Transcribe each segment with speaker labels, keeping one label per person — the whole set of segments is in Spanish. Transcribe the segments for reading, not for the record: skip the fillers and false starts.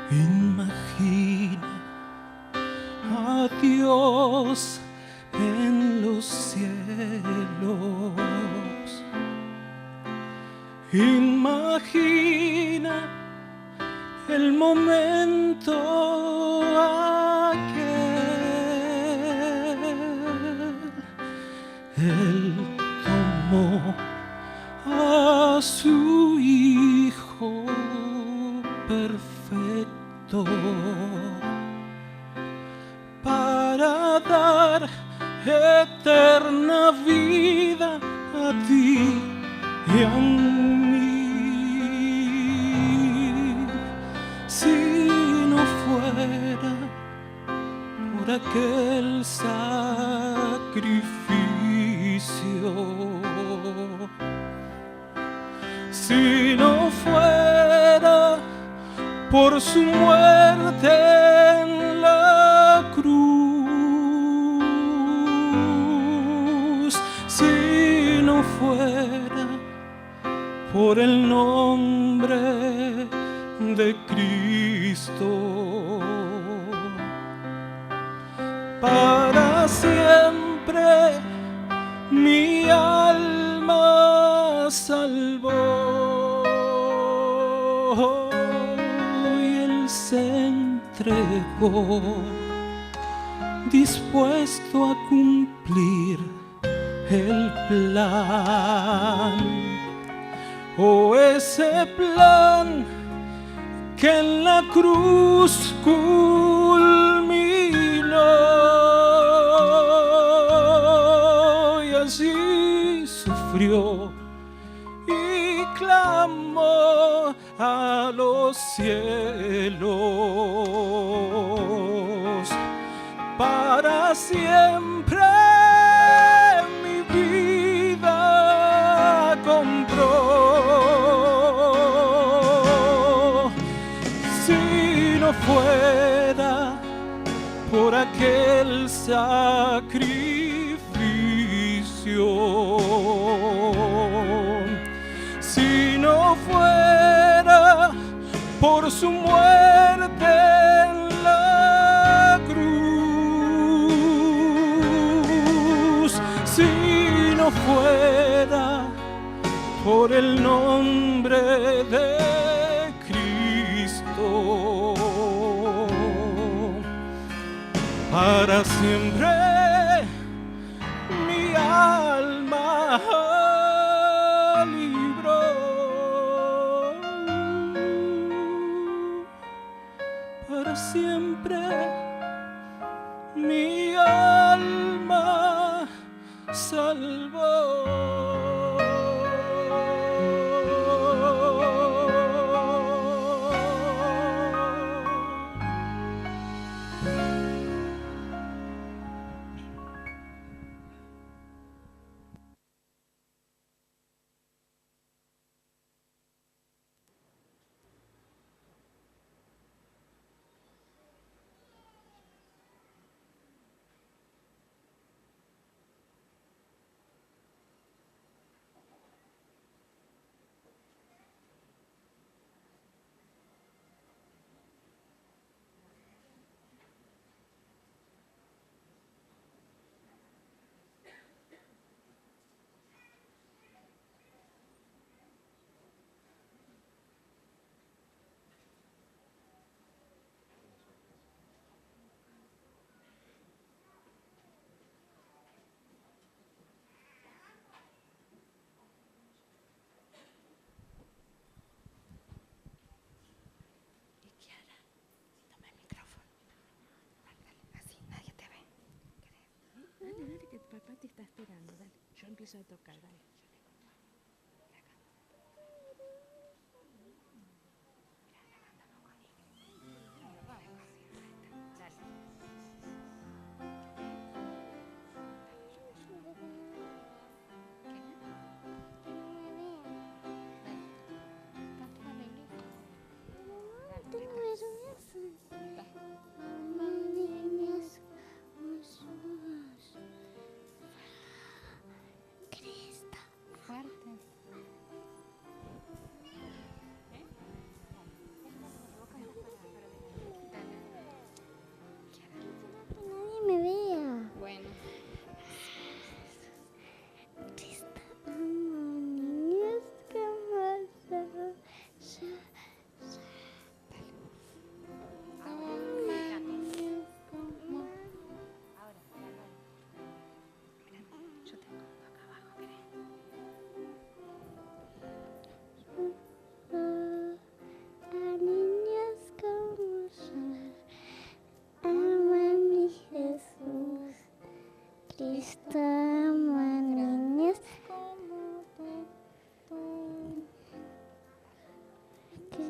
Speaker 1: Imagina a Dios en los cielos. Imagina el momento aquel. Él tomó a su Hijo perfecto para dar eterna vida a ti y a mí. Si no fuera por aquel sacrificio, si no fuera por su muerte en la cruz, si no fuera por el nombre de Cristo, para siempre mi alma salvó y Él se entregó, dispuesto a cumplir el plan. Oh, ese plan que en la cruz culminó, y así sufrió y clamó a los cielos. Para siempre mi vida compró. Si no fuera por aquel sacrificio, si no fuera por su muerte en la cruz, si no fuera por el nombre de Cristo, para siempre mi alma libró. Para siempre mi alma salvó.
Speaker 2: Papá te está esperando, dale. Yo empiezo a tocar, dale.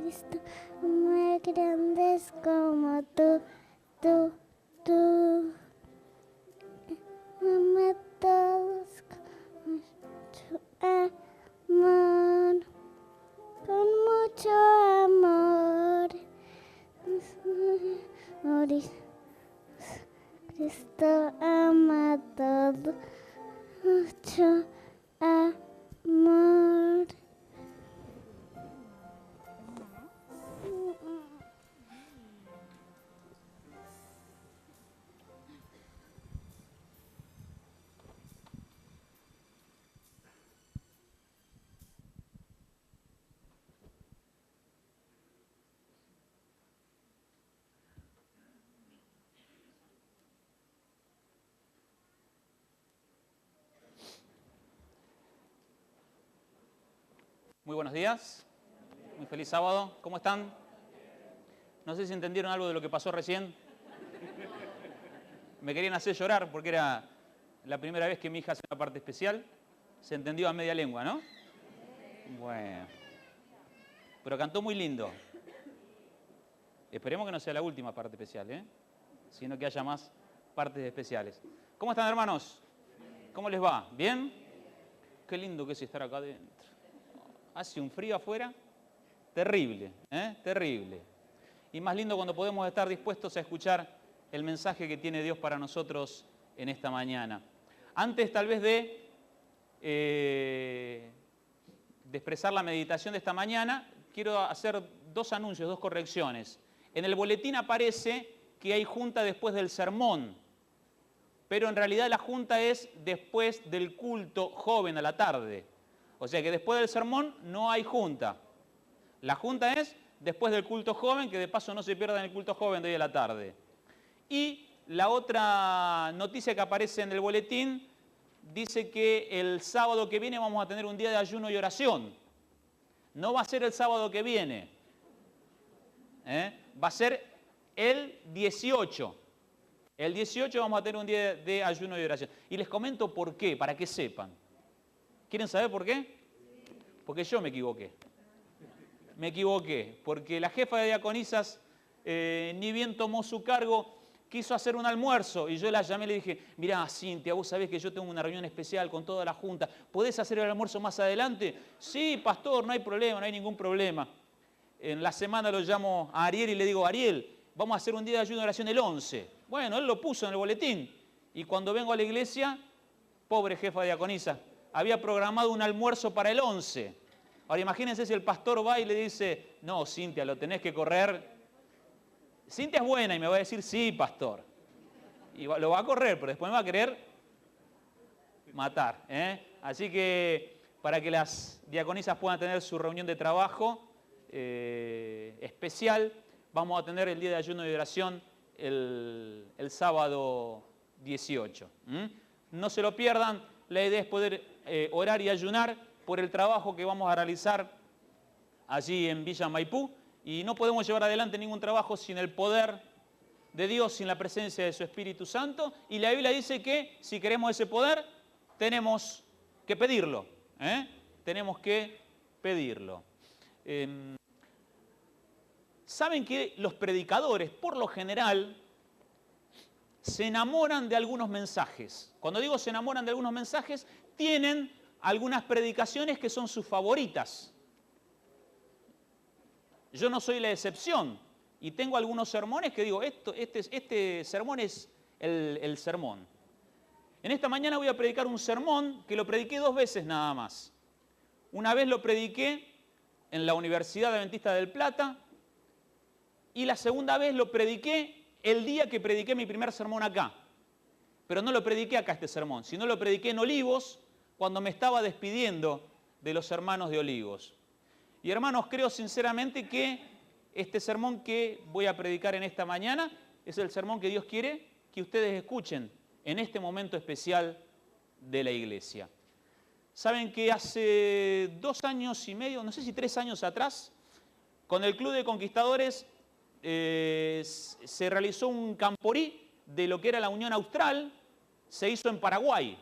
Speaker 3: Cristo, más grandes como tú. Ama a todos con mucho amor, con mucho amor. Cristo ama a todos, mucho amor.
Speaker 4: Muy buenos días, muy feliz sábado. ¿Cómo están? No sé si entendieron algo de lo que pasó recién. Me querían hacer llorar porque era la primera vez que mi hija hace una parte especial. Se entendió a media lengua, ¿no? Bueno. Pero cantó muy lindo. Esperemos que no sea la última parte especial, ¿eh? Sino que haya más partes especiales. ¿Cómo están, hermanos? ¿Cómo les va? ¿Bien? Qué lindo que es estar acá adentro. Hace un frío afuera terrible, terrible. Y más lindo cuando podemos estar dispuestos a escuchar el mensaje que tiene Dios para nosotros en esta mañana. Antes tal vez de expresar la meditación de esta mañana, quiero hacer dos anuncios, dos correcciones. En el boletín aparece que hay junta después del sermón, pero en realidad la junta es después del culto joven a la tarde. O sea que después del sermón no hay junta. La junta es después del culto joven, que de paso no se pierdan el culto joven de hoy a la tarde. Y la otra noticia que aparece en el boletín dice que el sábado que viene vamos a tener un día de ayuno y oración. No va a ser el sábado que viene. Va a ser el 18. El 18 vamos a tener un día de ayuno y oración. Y les comento por qué, para que sepan. ¿Quieren saber por qué? Porque yo me equivoqué. Me equivoqué, porque la jefa de diaconisas ni bien tomó su cargo, quiso hacer un almuerzo y yo la llamé y le dije, mirá, Cintia, vos sabés que yo tengo una reunión especial con toda la junta, ¿podés hacer el almuerzo más adelante? Sí, pastor, no hay problema, no hay ningún problema. En la semana lo llamo a Ariel y le digo, Ariel, vamos a hacer un día de ayuno de oración el 11. Bueno, él lo puso en el boletín y cuando vengo a la iglesia, pobre jefa de diaconisa, había programado un almuerzo para el 11. Ahora imagínense si el pastor va y le dice, no, Cintia, lo tenés que correr. Cintia es buena y me va a decir, sí, pastor. Y lo va a correr, pero después me va a querer matar. Así que para que las diaconisas puedan tener su reunión de trabajo especial, vamos a tener el día de ayuno y oración el sábado 18. No se lo pierdan, la idea es poder orar y ayunar por el trabajo que vamos a realizar allí en Villa Maipú, y no podemos llevar adelante ningún trabajo sin el poder de Dios, sin la presencia de su Espíritu Santo, y la Biblia dice que si queremos ese poder, tenemos que pedirlo, tenemos que pedirlo. Saben que los predicadores, por lo general, se enamoran de algunos mensajes. Cuando digo se enamoran de algunos mensajes, tienen algunas predicaciones que son sus favoritas. Yo no soy la excepción y tengo algunos sermones que digo, este sermón es el sermón. En esta mañana voy a predicar un sermón que lo prediqué 2 veces nada más. Una vez lo prediqué en la Universidad Adventista del Plata y la segunda vez lo prediqué el día que prediqué mi primer sermón acá. Pero no lo prediqué acá este sermón, sino lo prediqué en Olivos, cuando me estaba despidiendo de los hermanos de Olivos. Y hermanos, creo sinceramente que este sermón que voy a predicar en esta mañana es el sermón que Dios quiere que ustedes escuchen en este momento especial de la iglesia. Saben que hace 2 años y medio, no sé si 3 años atrás, con el Club de Conquistadores se realizó un camporí de lo que era la Unión Austral, se hizo en Paraguay.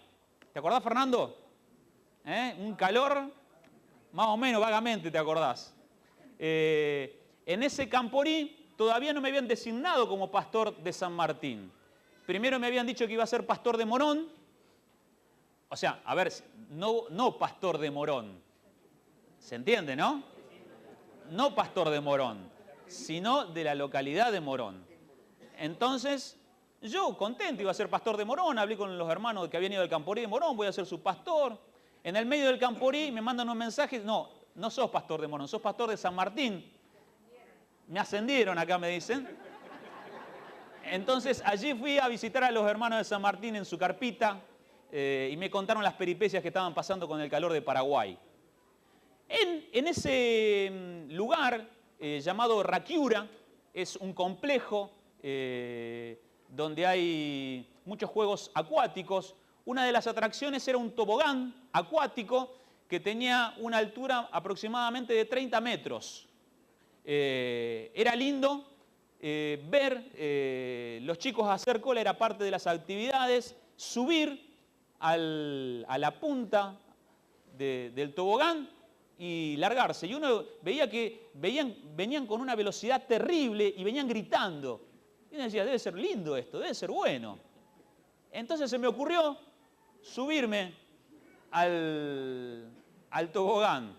Speaker 4: ¿Te acordás, Fernando? Un calor, más o menos, vagamente te acordás. En ese Camporí todavía no me habían designado como pastor de San Martín. Primero me habían dicho que iba a ser pastor de Morón. O sea, a ver, no pastor de Morón. ¿Se entiende, no? No pastor de Morón, sino de la localidad de Morón. Entonces, yo contento, iba a ser pastor de Morón, hablé con los hermanos que habían ido al Camporí de Morón, voy a ser su pastor. En el medio del Camporí me mandan un mensaje, no sos pastor de Morón, sos pastor de San Martín. Me ascendieron acá, me dicen. Entonces, allí fui a visitar a los hermanos de San Martín en su carpita y me contaron las peripecias que estaban pasando con el calor de Paraguay. En ese lugar llamado Raquiura, es un complejo donde hay muchos juegos acuáticos. Una de las atracciones era un tobogán acuático que tenía una altura aproximadamente de 30 metros. Era lindo ver los chicos hacer cola, era parte de las actividades, subir a la punta del tobogán y largarse. Y uno veía que venían con una velocidad terrible y venían gritando. Y uno decía, debe ser lindo esto, debe ser bueno. Entonces se me ocurrió subirme al tobogán.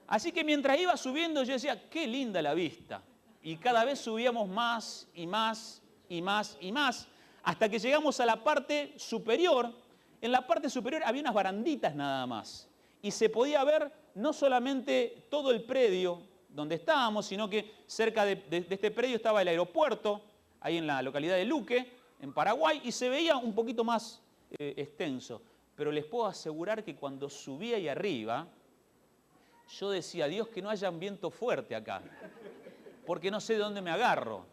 Speaker 4: Así que mientras iba subiendo yo decía, qué linda la vista. Y cada vez subíamos más y más y más y más, hasta que llegamos a la parte superior. En la parte superior había unas baranditas nada más. Y se podía ver no solamente todo el predio donde estábamos, sino que cerca de este predio estaba el aeropuerto, ahí en la localidad de Luque, en Paraguay, y se veía un poquito más extenso. Pero les puedo asegurar que cuando subí ahí arriba, yo decía, Dios, que no haya un viento fuerte acá, porque no sé de dónde me agarro.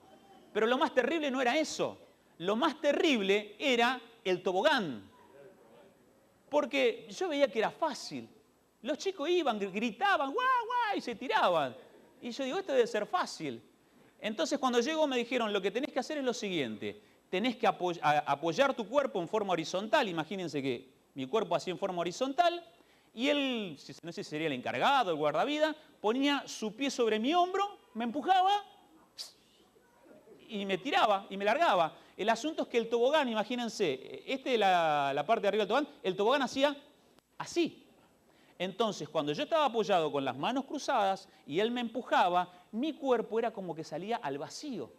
Speaker 4: Pero lo más terrible no era eso. Lo más terrible era el tobogán. Porque yo veía que era fácil. Los chicos iban, gritaban, guau, guau, y se tiraban. Y yo digo, esto debe ser fácil. Entonces cuando llegó me dijeron, lo que tenés que hacer es lo siguiente. Tenés que apoyar tu cuerpo en forma horizontal. Imagínense que mi cuerpo así en forma horizontal. Y él, no sé si sería el encargado, el guardavidas, ponía su pie sobre mi hombro, me empujaba y me tiraba y me largaba. El asunto es que el tobogán, imagínense, la parte de arriba del tobogán, el tobogán hacía así. Entonces, cuando yo estaba apoyado con las manos cruzadas y él me empujaba, mi cuerpo era como que salía al vacío.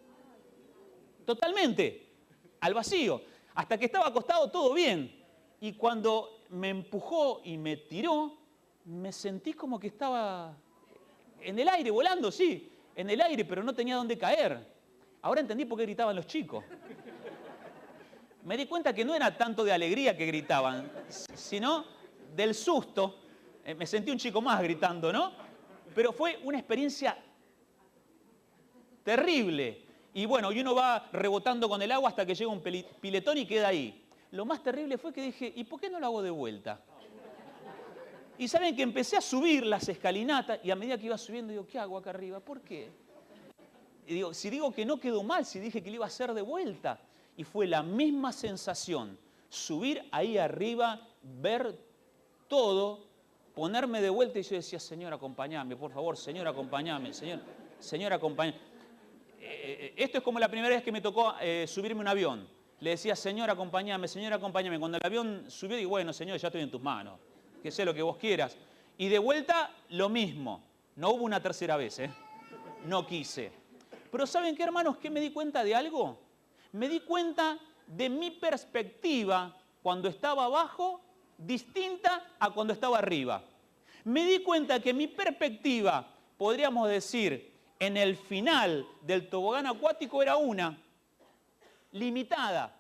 Speaker 4: Totalmente, al vacío. Hasta que estaba acostado todo bien. Y cuando me empujó y me tiró, me sentí como que estaba en el aire, volando, sí, en el aire, pero no tenía dónde caer. Ahora entendí por qué gritaban los chicos. Me di cuenta que no era tanto de alegría que gritaban, sino del susto. Me sentí un chico más gritando, ¿no? Pero fue una experiencia terrible. Y bueno, y uno va rebotando con el agua hasta que llega un piletón y queda ahí. Lo más terrible fue que dije, ¿y por qué no lo hago de vuelta? Y saben que empecé a subir las escalinatas y a medida que iba subiendo digo, ¿qué hago acá arriba? ¿Por qué? Y digo, si digo que no quedó mal, si dije que lo iba a hacer de vuelta. Y fue la misma sensación, subir ahí arriba, ver todo, ponerme de vuelta y yo decía, Señor, acompáñame, por favor, Señor, acompáñame, Señor, acompáñame. Esto es como la primera vez que me tocó subirme a un avión. Le decía, Señor, acompáñame, Señor, acompáñame. Cuando el avión subió, digo, bueno, Señor, ya estoy en tus manos, que sé lo que vos quieras. Y de vuelta, lo mismo. No hubo una tercera vez, no quise. Pero ¿saben qué, hermanos? ¿Qué me di cuenta de algo? Me di cuenta de mi perspectiva cuando estaba abajo, distinta a cuando estaba arriba. Me di cuenta que mi perspectiva, podríamos decir, en el final del tobogán acuático era una, limitada.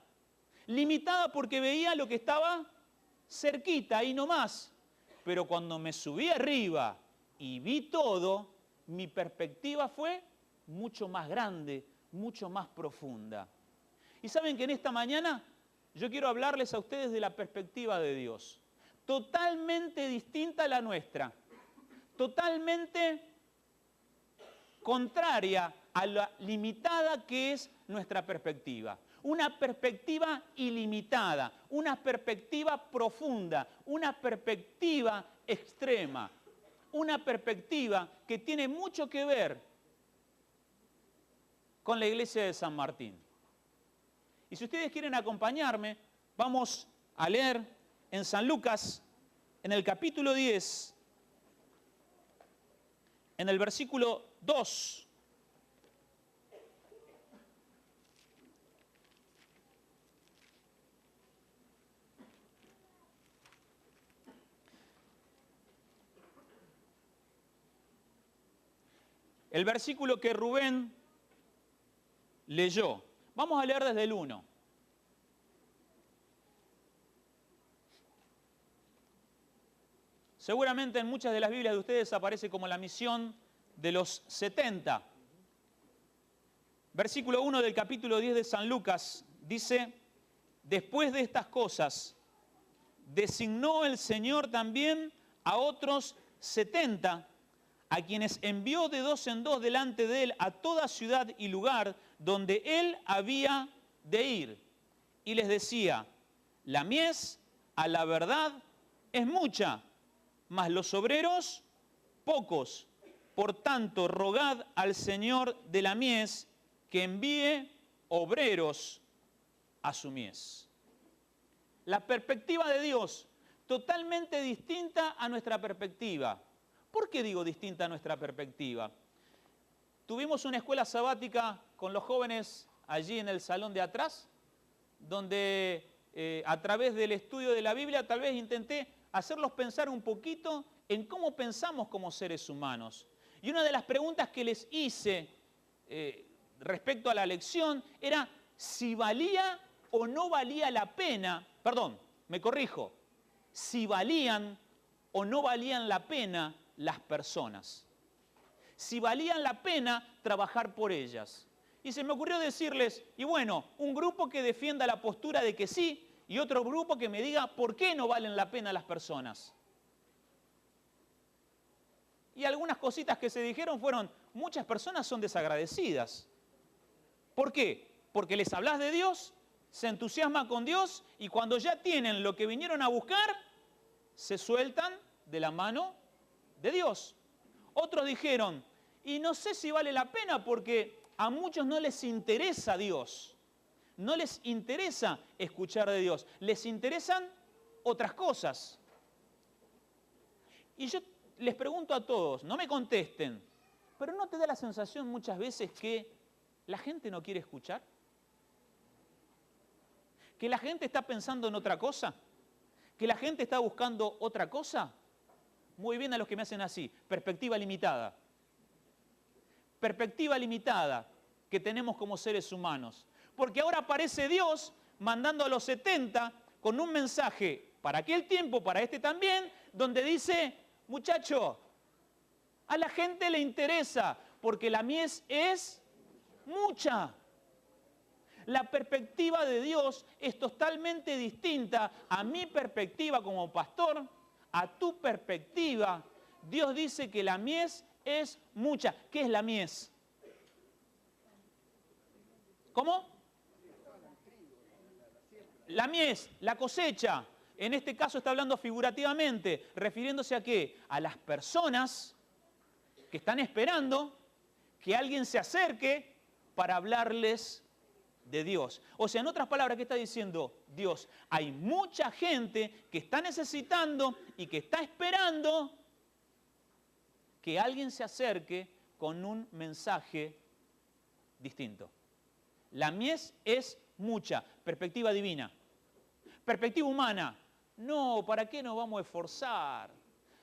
Speaker 4: Limitada porque veía lo que estaba cerquita, ahí nomás. Pero cuando me subí arriba y vi todo, mi perspectiva fue mucho más grande, mucho más profunda. Y saben que en esta mañana yo quiero hablarles a ustedes de la perspectiva de Dios. Totalmente distinta a la nuestra. Totalmente contraria a la limitada que es nuestra perspectiva. Una perspectiva ilimitada, una perspectiva profunda, una perspectiva extrema, una perspectiva que tiene mucho que ver con la iglesia de San Martín. Y si ustedes quieren acompañarme, vamos a leer en San Lucas, en el capítulo 10, en el versículo 2. El versículo que Rubén leyó. Vamos a leer desde el 1. Seguramente en muchas de las Biblias de ustedes aparece como la misión de los 70. Versículo 1 del capítulo 10 de San Lucas dice: después de estas cosas, designó el Señor también a otros 70, a quienes envió de dos en dos delante de él a toda ciudad y lugar donde él había de ir. Y les decía: la mies a la verdad es mucha, mas los obreros pocos. Por tanto, rogad al Señor de la mies que envíe obreros a su mies. La perspectiva de Dios, totalmente distinta a nuestra perspectiva. ¿Por qué digo distinta a nuestra perspectiva? Tuvimos una escuela sabática con los jóvenes allí en el salón de atrás, donde a través del estudio de la Biblia tal vez intenté hacerlos pensar un poquito en cómo pensamos como seres humanos. Y una de las preguntas que les hice respecto a la lección era si valía o no valía la pena, perdón, me corrijo, si valían o no valían la pena las personas. Si valían la pena trabajar por ellas. Y se me ocurrió decirles, y bueno, un grupo que defienda la postura de que sí, y otro grupo que me diga por qué no valen la pena las personas. Y algunas cositas que se dijeron fueron, muchas personas son desagradecidas. ¿Por qué? Porque les hablas de Dios, se entusiasman con Dios, y cuando ya tienen lo que vinieron a buscar, se sueltan de la mano de Dios. Otros dijeron, y no sé si vale la pena porque a muchos no les interesa Dios. No les interesa escuchar de Dios. Les interesan otras cosas. Y yo les pregunto a todos, no me contesten, pero ¿no te da la sensación muchas veces que la gente no quiere escuchar? ¿Que la gente está pensando en otra cosa? ¿Que la gente está buscando otra cosa? Muy bien a los que me hacen así, perspectiva limitada. Perspectiva limitada que tenemos como seres humanos. Porque ahora aparece Dios mandando a los 70 con un mensaje para aquel tiempo, para este también, donde dice, muchacho, a la gente le interesa porque la mies es mucha. La perspectiva de Dios es totalmente distinta a mi perspectiva como pastor, a tu perspectiva. Dios dice que la mies es mucha. ¿Qué es la mies? ¿Cómo? La mies, la cosecha. En este caso está hablando figurativamente, refiriéndose a qué? A las personas que están esperando que alguien se acerque para hablarles de Dios. O sea, en otras palabras, ¿qué está diciendo Dios? Hay mucha gente que está necesitando y que está esperando que alguien se acerque con un mensaje distinto. La mies es mucha. Perspectiva divina. Perspectiva humana. No, ¿para qué nos vamos a esforzar?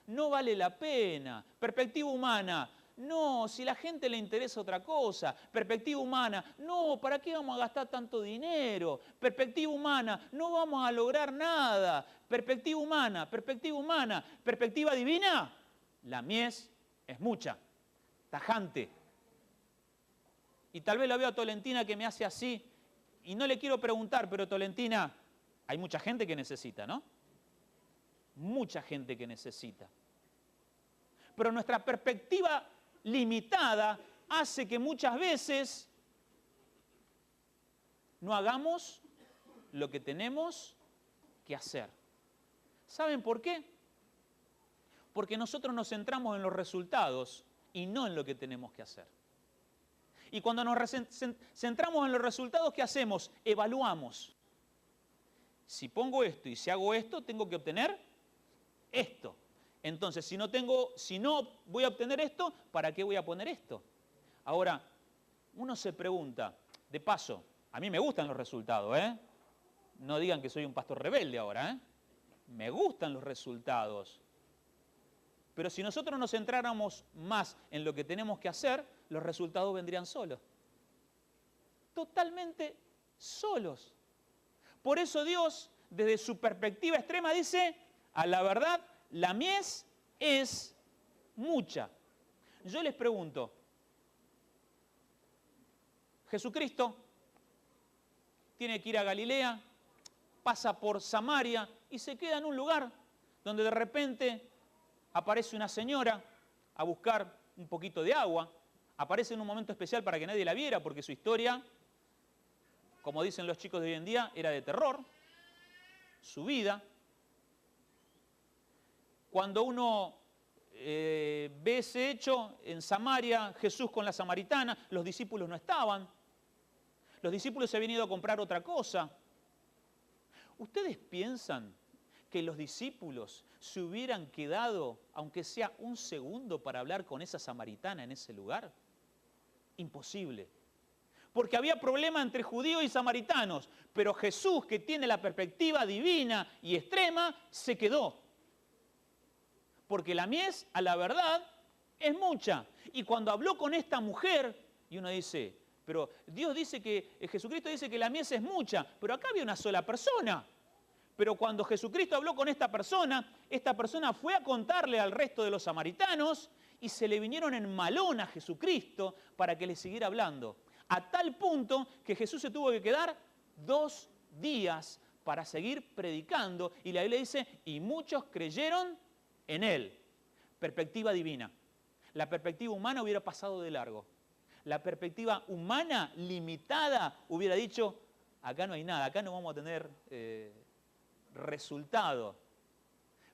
Speaker 4: No vale la pena. Perspectiva humana. No, si la gente le interesa otra cosa. Perspectiva humana. No, ¿para qué vamos a gastar tanto dinero? Perspectiva humana. No vamos a lograr nada. Perspectiva humana. Perspectiva humana. Perspectiva divina. La mies es mucha. Tajante. Y tal vez lo veo a Tolentina que me hace así. Y no le quiero preguntar, pero Tolentina, hay mucha gente que necesita, ¿no? Mucha gente que necesita. Pero nuestra perspectiva limitada hace que muchas veces no hagamos lo que tenemos que hacer. ¿Saben por qué? Porque nosotros nos centramos en los resultados y no en lo que tenemos que hacer. Y cuando nos centramos en los resultados, ¿qué hacemos? Evaluamos. Si pongo esto y si hago esto, tengo que obtener esto. Entonces, si no voy a obtener esto, ¿para qué voy a poner esto? Ahora, uno se pregunta, de paso, a mí me gustan los resultados, ¿eh? No digan que soy un pastor rebelde ahora, ¿eh? Me gustan los resultados. Pero si nosotros nos centráramos más en lo que tenemos que hacer, los resultados vendrían solos. Totalmente solos. Por eso Dios, desde su perspectiva extrema, dice, a la verdad, la mies es mucha. Yo les pregunto, Jesucristo tiene que ir a Galilea, pasa por Samaria y se queda en un lugar donde de repente aparece una señora a buscar un poquito de agua. Aparece en un momento especial para que nadie la viera, porque su historia, como dicen los chicos de hoy en día, era de terror. Su vida. Cuando uno ve ese hecho en Samaria, Jesús con la samaritana, los discípulos no estaban. Los discípulos se habían ido a comprar otra cosa. ¿Ustedes piensan que los discípulos se hubieran quedado, aunque sea un segundo, para hablar con esa samaritana en ese lugar? Imposible. Porque había problema entre judíos y samaritanos, pero Jesús, que tiene la perspectiva divina y extrema, se quedó. Porque la mies, a la verdad, es mucha. Y cuando habló con esta mujer, y uno dice, pero Dios dice que, Jesucristo dice que la mies es mucha, pero acá había una sola persona. Pero cuando Jesucristo habló con esta persona fue a contarle al resto de los samaritanos y se le vinieron en malón a Jesucristo para que le siguiera hablando. A tal punto que Jesús se tuvo que quedar 2 días para seguir predicando. Y la Biblia dice, y muchos creyeron en él. Perspectiva divina. La perspectiva humana hubiera pasado de largo. La perspectiva humana limitada hubiera dicho, acá no hay nada, acá no vamos a tener resultado.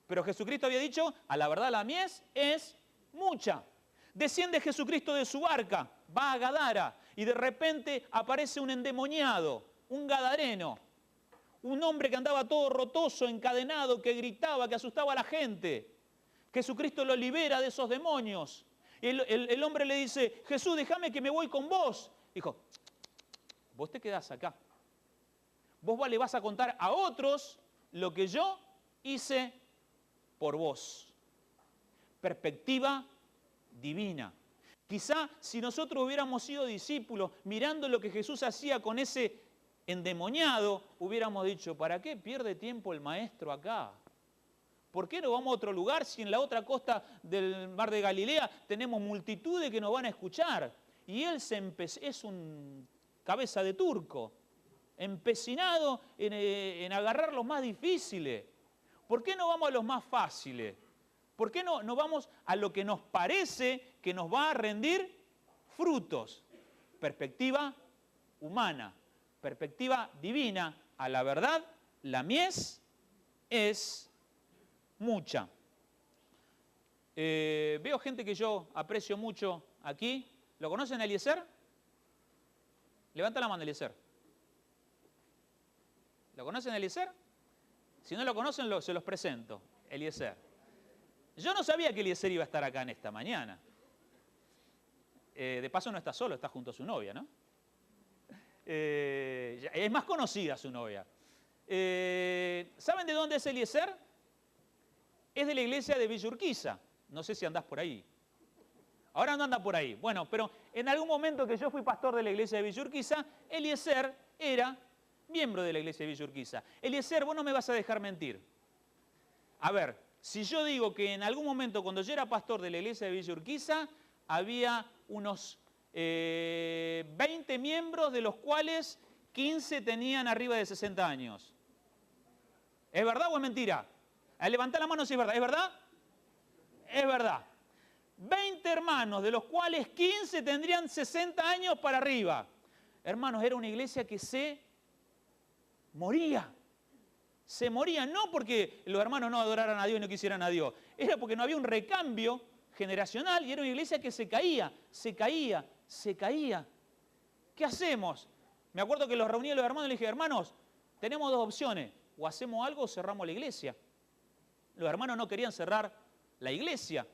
Speaker 4: Pero Jesucristo había dicho, a la verdad la mies es mucha. Desciende Jesucristo de su barca, va a Gadara y de repente aparece un endemoniado, un gadareno, un hombre que andaba todo rotoso, encadenado, que gritaba, que asustaba a la gente. Jesucristo lo libera de esos demonios. El hombre le dice, Jesús, déjame que me voy con vos. Dijo, vos te quedás acá. Vos le vas a contar a otros lo que yo hice por vos. Perspectiva divina. Quizá si nosotros hubiéramos sido discípulos, mirando lo que Jesús hacía con ese endemoniado, hubiéramos dicho, ¿para qué pierde tiempo el maestro acá? ¿Por qué no vamos a otro lugar si en la otra costa del mar de Galilea tenemos multitudes que nos van a escuchar? Y él es un cabeza de turco, empecinado en agarrar los más difíciles. ¿Por qué no vamos a los más fáciles? ¿Por qué no vamos a lo que nos parece que nos va a rendir frutos? Perspectiva humana, perspectiva divina. A la verdad, la mies es mucha. Veo gente que yo aprecio mucho aquí. ¿Lo conocen a Eliezer? Levanta la mano, Eliezer. ¿Lo conocen a Eliezer? Si no lo conocen, se los presento. Eliezer. Yo no sabía que Eliezer iba a estar acá en esta mañana. De paso no está solo, está junto a su novia, ¿no? Es más conocida su novia. ¿Saben de dónde es Eliezer? Es de la iglesia de Villa Urquiza. No sé si andás por ahí. Ahora no anda por ahí. Bueno, pero en algún momento que yo fui pastor de la iglesia de Villa Urquiza, Eliezer era miembro de la iglesia de Villa Urquiza. Eliezer, vos no me vas a dejar mentir. A ver, si yo digo que en algún momento cuando yo era pastor de la iglesia de Villa Urquiza, había unos 20 miembros, de los cuales 15 tenían arriba de 60 años. ¿Es verdad o es mentira? Levantá la mano si es verdad. ¿Es verdad? Es verdad. 20 hermanos, de los cuales 15 tendrían 60 años para arriba. Hermanos, era una iglesia que se moría. Se moría no porque los hermanos no adoraran a Dios y no quisieran a Dios. Era porque no había un recambio generacional y era una iglesia que se caía, se caía, se caía, ¿qué hacemos? Me acuerdo que los reuní a los hermanos y les dije, hermanos, tenemos dos opciones, o hacemos algo o cerramos la iglesia. Los hermanos no querían cerrar la iglesia,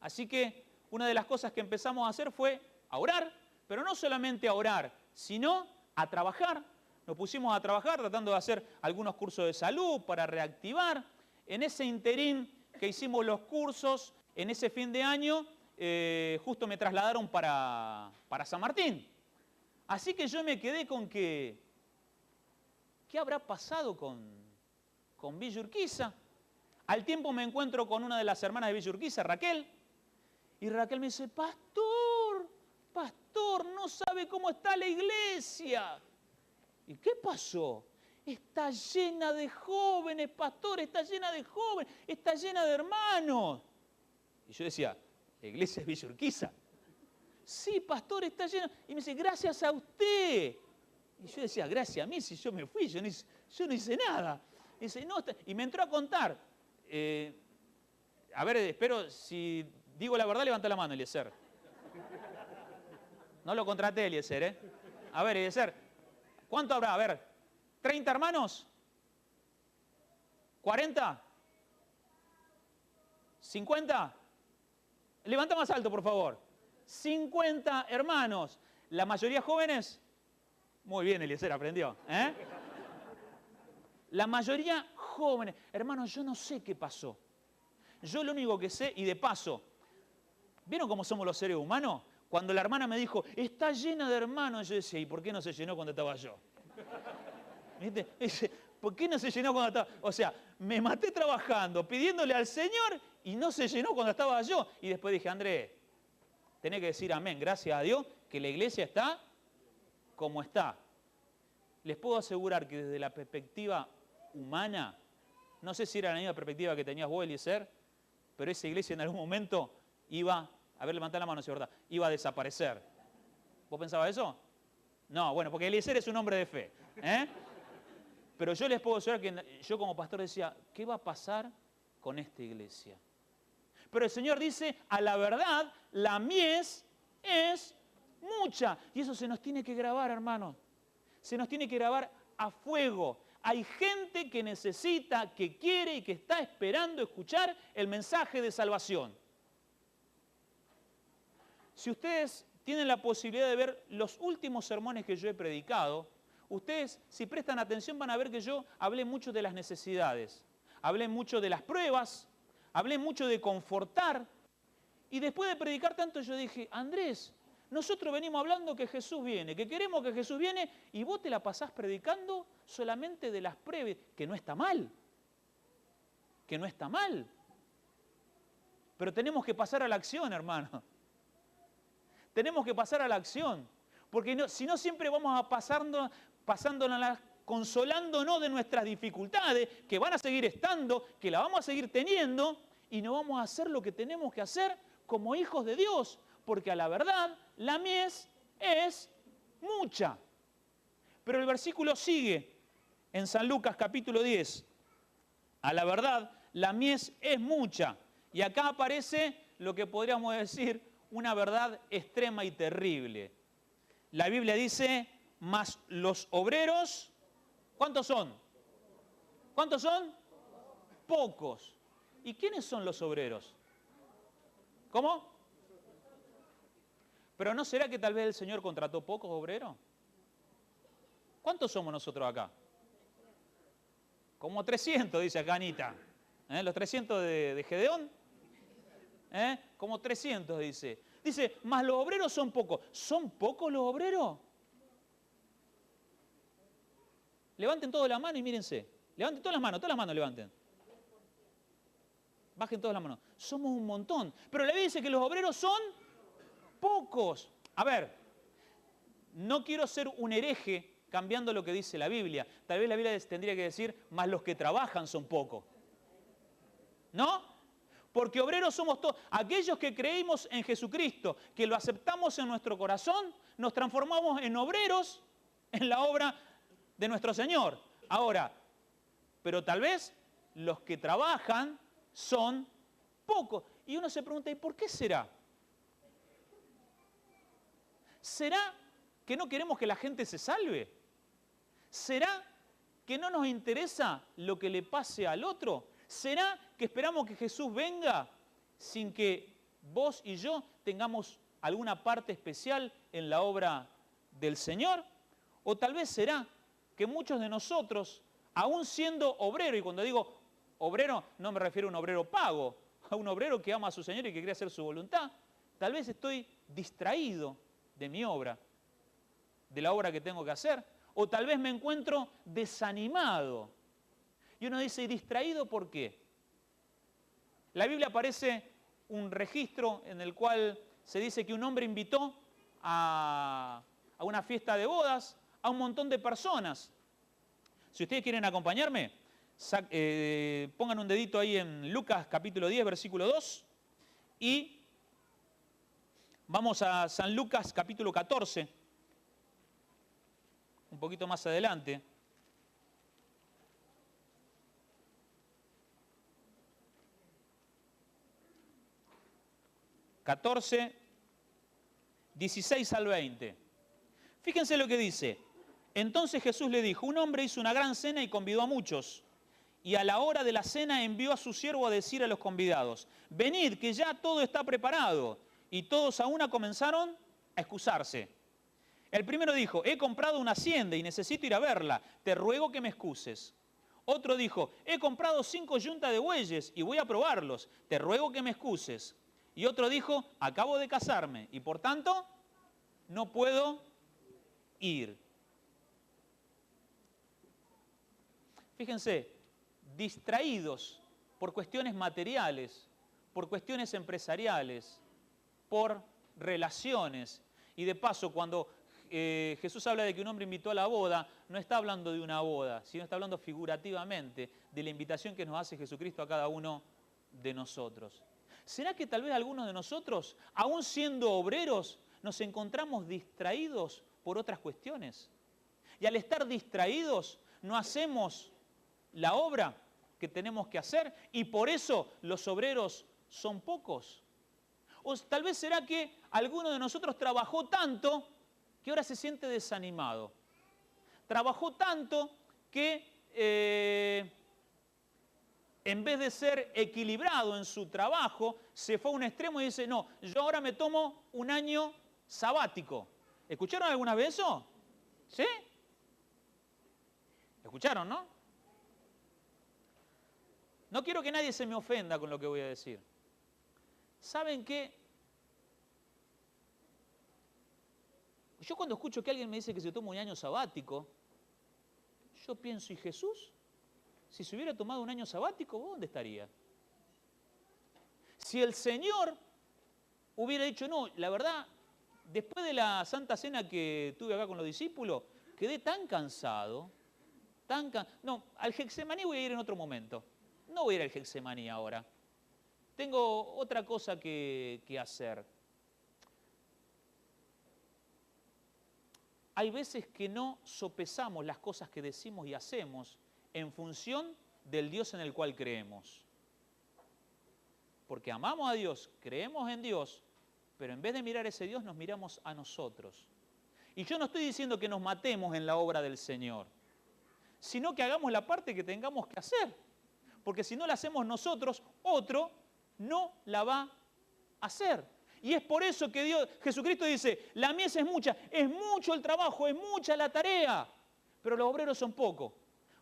Speaker 4: así que una de las cosas que empezamos a hacer fue a orar, pero no solamente a orar, sino a trabajar. Nos pusimos a trabajar tratando de hacer algunos cursos de salud para reactivar. En ese interín que hicimos los cursos, en ese fin de año, justo me trasladaron para San Martín. Así que yo me quedé con que, ¿qué habrá pasado con Villa Urquiza? Al tiempo me encuentro con una de las hermanas de Villa Urquiza, Raquel, y Raquel me dice, pastor, no sabe cómo está la iglesia. ¿Y qué pasó? Está llena de jóvenes, pastor, está llena de jóvenes, está llena de hermanos. Y yo decía, ¿la iglesia es Villa Urquiza? Sí, pastor, está llena. Y me dice, gracias a usted. Y yo decía, gracias a mí, si yo me fui, yo no hice nada. Y dice, no, y me entró a contar. A ver, espero, si digo la verdad, levanta la mano, Eliezer. No lo contraté, Eliezer, ¿eh? A ver, Eliezer, ¿cuánto habrá? A ver, ¿30 hermanos? ¿40? ¿50? Levanta más alto, por favor. 50 hermanos. ¿La mayoría jóvenes? Muy bien, Eliezer, aprendió. ¿Eh? La mayoría jóvenes. Hermanos, yo no sé qué pasó. Yo lo único que sé, y de paso, ¿vieron cómo somos los seres humanos? Cuando la hermana me dijo, está llena de hermanos, yo decía, ¿y por qué no se llenó cuando estaba yo? ¿Viste? Dice, ¿por qué no se llenó cuando estaba? O sea, me maté trabajando, pidiéndole al Señor, y no se llenó cuando estaba yo. Y después dije, Andrés, tenés que decir amén, gracias a Dios, que la iglesia está como está. Les puedo asegurar que desde la perspectiva humana, no sé si era la misma perspectiva que tenías vos, Eliezer, pero esa iglesia en algún momento iba, a ver, levantá la mano si es verdad, iba a desaparecer. ¿Vos pensabas eso? No, bueno, porque Eliezer es un hombre de fe. Pero yo les puedo asegurar que yo como pastor decía, ¿qué va a pasar con esta iglesia? Pero el Señor dice, a la verdad, la mies es mucha. Y eso se nos tiene que grabar, hermanos. Se nos tiene que grabar a fuego. Hay gente que necesita, que quiere y que está esperando escuchar el mensaje de salvación. Si ustedes tienen la posibilidad de ver los últimos sermones que yo he predicado, ustedes, si prestan atención, van a ver que yo hablé mucho de las necesidades, hablé mucho de las pruebas, hablé mucho de confortar. Y después de predicar tanto, yo dije, Andrés, nosotros venimos hablando que Jesús viene, que queremos que Jesús viene, y vos te la pasás predicando solamente de las pruebas, que no está mal. Que no está mal. Pero tenemos que pasar a la acción, hermano. Tenemos que pasar a la acción. Porque no, si no, siempre vamos a consolándonos de nuestras dificultades, que van a seguir estando, que la vamos a seguir teniendo, y no vamos a hacer lo que tenemos que hacer como hijos de Dios. Porque a la verdad, la mies es mucha. Pero el versículo sigue en San Lucas capítulo 10. A la verdad, la mies es mucha. Y acá aparece lo que podríamos decir una verdad extrema y terrible. La Biblia dice, mas los obreros, ¿cuántos son? ¿Cuántos son? Pocos. ¿Y quiénes son los obreros? ¿Cómo? ¿Pero no será que tal vez el Señor contrató pocos obreros? ¿Cuántos somos nosotros acá? Como 300, dice acá Anita. Los 300 de Gedeón. Como 300, dice. Dice, mas los obreros son pocos. ¿Son pocos los obreros? Levanten toda la mano y mírense. Levanten todas las manos levanten. Bajen todas las manos. Somos un montón. Pero la Biblia dice que los obreros son pocos. A ver, no quiero ser un hereje cambiando lo que dice la Biblia. Tal vez la Biblia tendría que decir, más los que trabajan son pocos. ¿No? Porque obreros somos todos. Aquellos que creímos en Jesucristo, que lo aceptamos en nuestro corazón, nos transformamos en obreros en la obra de nuestro Señor. Ahora, pero tal vez los que trabajan son pocos. Y uno se pregunta, ¿y por qué será? ¿Será que no queremos que la gente se salve? ¿Será que no nos interesa lo que le pase al otro? ¿Será que esperamos que Jesús venga sin que vos y yo tengamos alguna parte especial en la obra del Señor? O tal vez será que muchos de nosotros, aún siendo obrero, y cuando digo obrero no me refiero a un obrero pago, a un obrero que ama a su Señor y que quiere hacer su voluntad, tal vez estoy distraído de mi obra, de la obra que tengo que hacer, o tal vez me encuentro desanimado. Y uno dice, ¿y distraído por qué? La Biblia aparece un registro en el cual se dice que un hombre invitó a una fiesta de bodas a un montón de personas. Si ustedes quieren acompañarme, pongan un dedito ahí en Lucas capítulo 10, versículo 2, y vamos a San Lucas capítulo 14, un poquito más adelante. ...14, 16 al 20. Fíjense lo que dice. Entonces Jesús le dijo, un hombre hizo una gran cena y convidó a muchos. Y a la hora de la cena envió a su siervo a decir a los convidados, venid, que ya todo está preparado. Y todos a una comenzaron a excusarse. El primero dijo, he comprado una hacienda y necesito ir a verla. Te ruego que me excuses. Otro dijo, he comprado 5 yuntas de bueyes y voy a probarlos. Te ruego que me excuses. Y otro dijo, acabo de casarme y por tanto no puedo ir. Fíjense, distraídos por cuestiones materiales, por cuestiones empresariales, por relaciones. Y de paso, cuando Jesús habla de que un hombre invitó a la boda, no está hablando de una boda, sino está hablando figurativamente de la invitación que nos hace Jesucristo a cada uno de nosotros. ¿Será que tal vez algunos de nosotros, aún siendo obreros, nos encontramos distraídos por otras cuestiones? Y al estar distraídos, no hacemos la obra que tenemos que hacer y por eso los obreros son pocos. O tal vez será que alguno de nosotros trabajó tanto que ahora se siente desanimado. Trabajó tanto que en vez de ser equilibrado en su trabajo, se fue a un extremo y dice, no, yo ahora me tomo un año sabático. ¿Escucharon alguna vez eso? ¿Sí? ¿Escucharon, no? No quiero que nadie se me ofenda con lo que voy a decir. ¿Saben qué? Yo cuando escucho que alguien me dice que se toma un año sabático, yo pienso, ¿y Jesús? Si se hubiera tomado un año sabático, ¿dónde estaría? Si el Señor hubiera dicho, no, la verdad, después de la Santa Cena que tuve acá con los discípulos, quedé tan cansado, no, al Getsemaní voy a ir en otro momento. No voy a ir al Getsemaní ahora. Tengo otra cosa que hacer. Hay veces que no sopesamos las cosas que decimos y hacemos en función del Dios en el cual creemos. Porque amamos a Dios, creemos en Dios, pero en vez de mirar a ese Dios nos miramos a nosotros. Y yo no estoy diciendo que nos matemos en la obra del Señor, sino que hagamos la parte que tengamos que hacer. Porque si no la hacemos nosotros, otro no la va a hacer. Y es por eso que Jesucristo dice, la mies es mucha, es mucho el trabajo, es mucha la tarea, pero los obreros son pocos.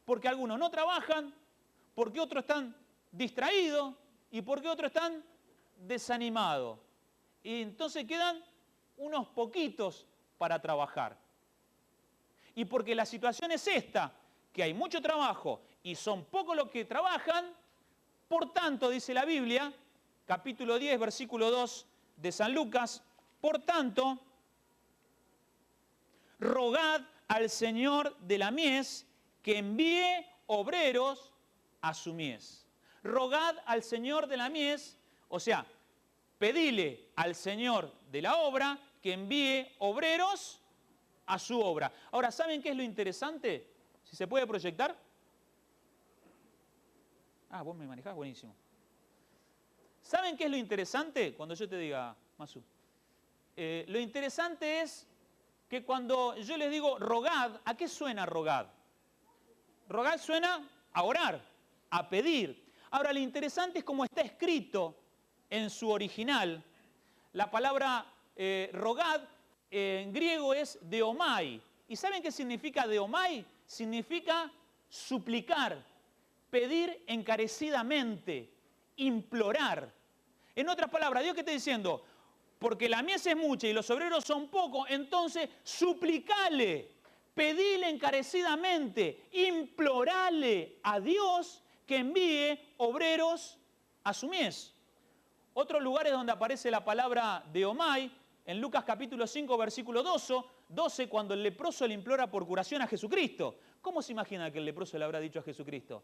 Speaker 4: Porque algunos no trabajan, porque otros están distraídos y porque otros están desanimados. Y entonces quedan unos poquitos para trabajar. Y porque la situación es esta, que hay mucho trabajo y son pocos los que trabajan, por tanto, dice la Biblia, capítulo 10, versículo 2 de San Lucas, por tanto, rogad al Señor de la mies que envíe obreros a su mies. Rogad al Señor de la mies, o sea, pedile al Señor de la obra que envíe obreros a su obra. Ahora, ¿saben qué es lo interesante? Si se puede proyectar. Ah, vos me manejás, buenísimo. ¿Saben qué es lo interesante? Cuando yo te diga, Masu, lo interesante es que cuando yo les digo rogad, ¿a qué suena rogad? Rogad suena a orar, a pedir. Ahora, lo interesante es cómo está escrito en su original. La palabra rogad en griego es deomai. ¿Y saben qué significa deomai? Significa suplicar, pedir encarecidamente, implorar. En otras palabras, Dios, ¿qué está diciendo? Porque la mies es mucha y los obreros son pocos, entonces suplicale, pedile encarecidamente, implorale a Dios que envíe obreros a su mies. Otros lugares donde aparece la palabra deomai, en Lucas capítulo 5, versículo 12, cuando el leproso le implora por curación a Jesucristo. ¿Cómo se imagina que el leproso le habrá dicho a Jesucristo?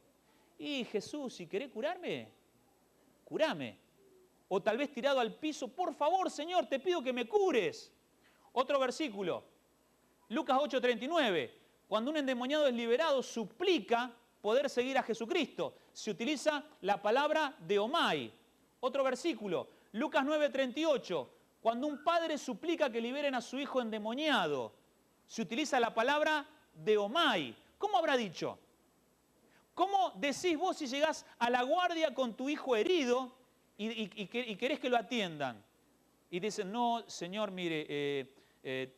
Speaker 4: Y Jesús, si querés curarme, curame. O tal vez tirado al piso, por favor, Señor, te pido que me cures. Otro versículo, Lucas 8:39. Cuando un endemoniado es liberado, suplica poder seguir a Jesucristo. Se utiliza la palabra deomai. Otro versículo, Lucas 9:38. Cuando un padre suplica que liberen a su hijo endemoniado, se utiliza la palabra deomai. ¿Cómo habrá dicho? ¿Cómo decís vos si llegás a la guardia con tu hijo herido y querés que lo atiendan? Y dicen, no, señor, mire,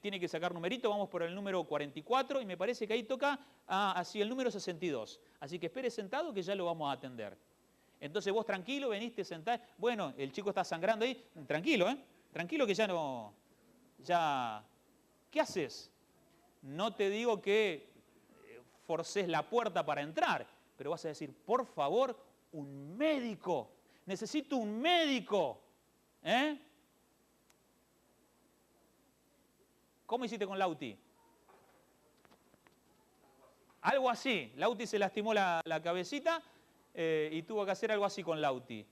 Speaker 4: tiene que sacar numerito, vamos por el número 44 y me parece que ahí toca así el número 62. Así que espere sentado que ya lo vamos a atender. Entonces vos tranquilo, veniste, sentás. Bueno, el chico está sangrando ahí. Tranquilo, ¿eh? Tranquilo que ya no... ¿Qué haces? No te digo que forces la puerta para entrar, pero vas a decir, por favor, un médico. Necesito un médico. ¿Eh? ¿Cómo hiciste con Lauti? Algo así. Lauti se lastimó la cabecita y tuvo que hacer algo así con Lauti.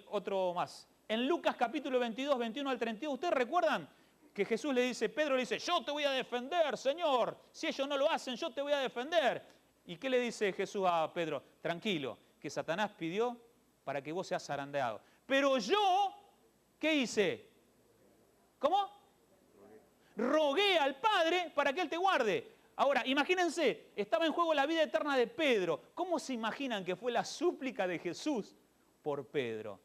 Speaker 4: Otro más. En Lucas capítulo 22, 21 al 32, ¿ustedes recuerdan que Jesús le dice, Pedro le dice, yo te voy a defender, Señor. Si ellos no lo hacen, yo te voy a defender. ¿Y qué le dice Jesús a Pedro? Tranquilo, que Satanás pidió para que vos seas zarandeado. Pero yo, ¿qué hice? ¿Cómo? Rogué al Padre para que Él te guarde. Ahora, imagínense, estaba en juego la vida eterna de Pedro. ¿Cómo se imaginan que fue la súplica de Jesús por Pedro?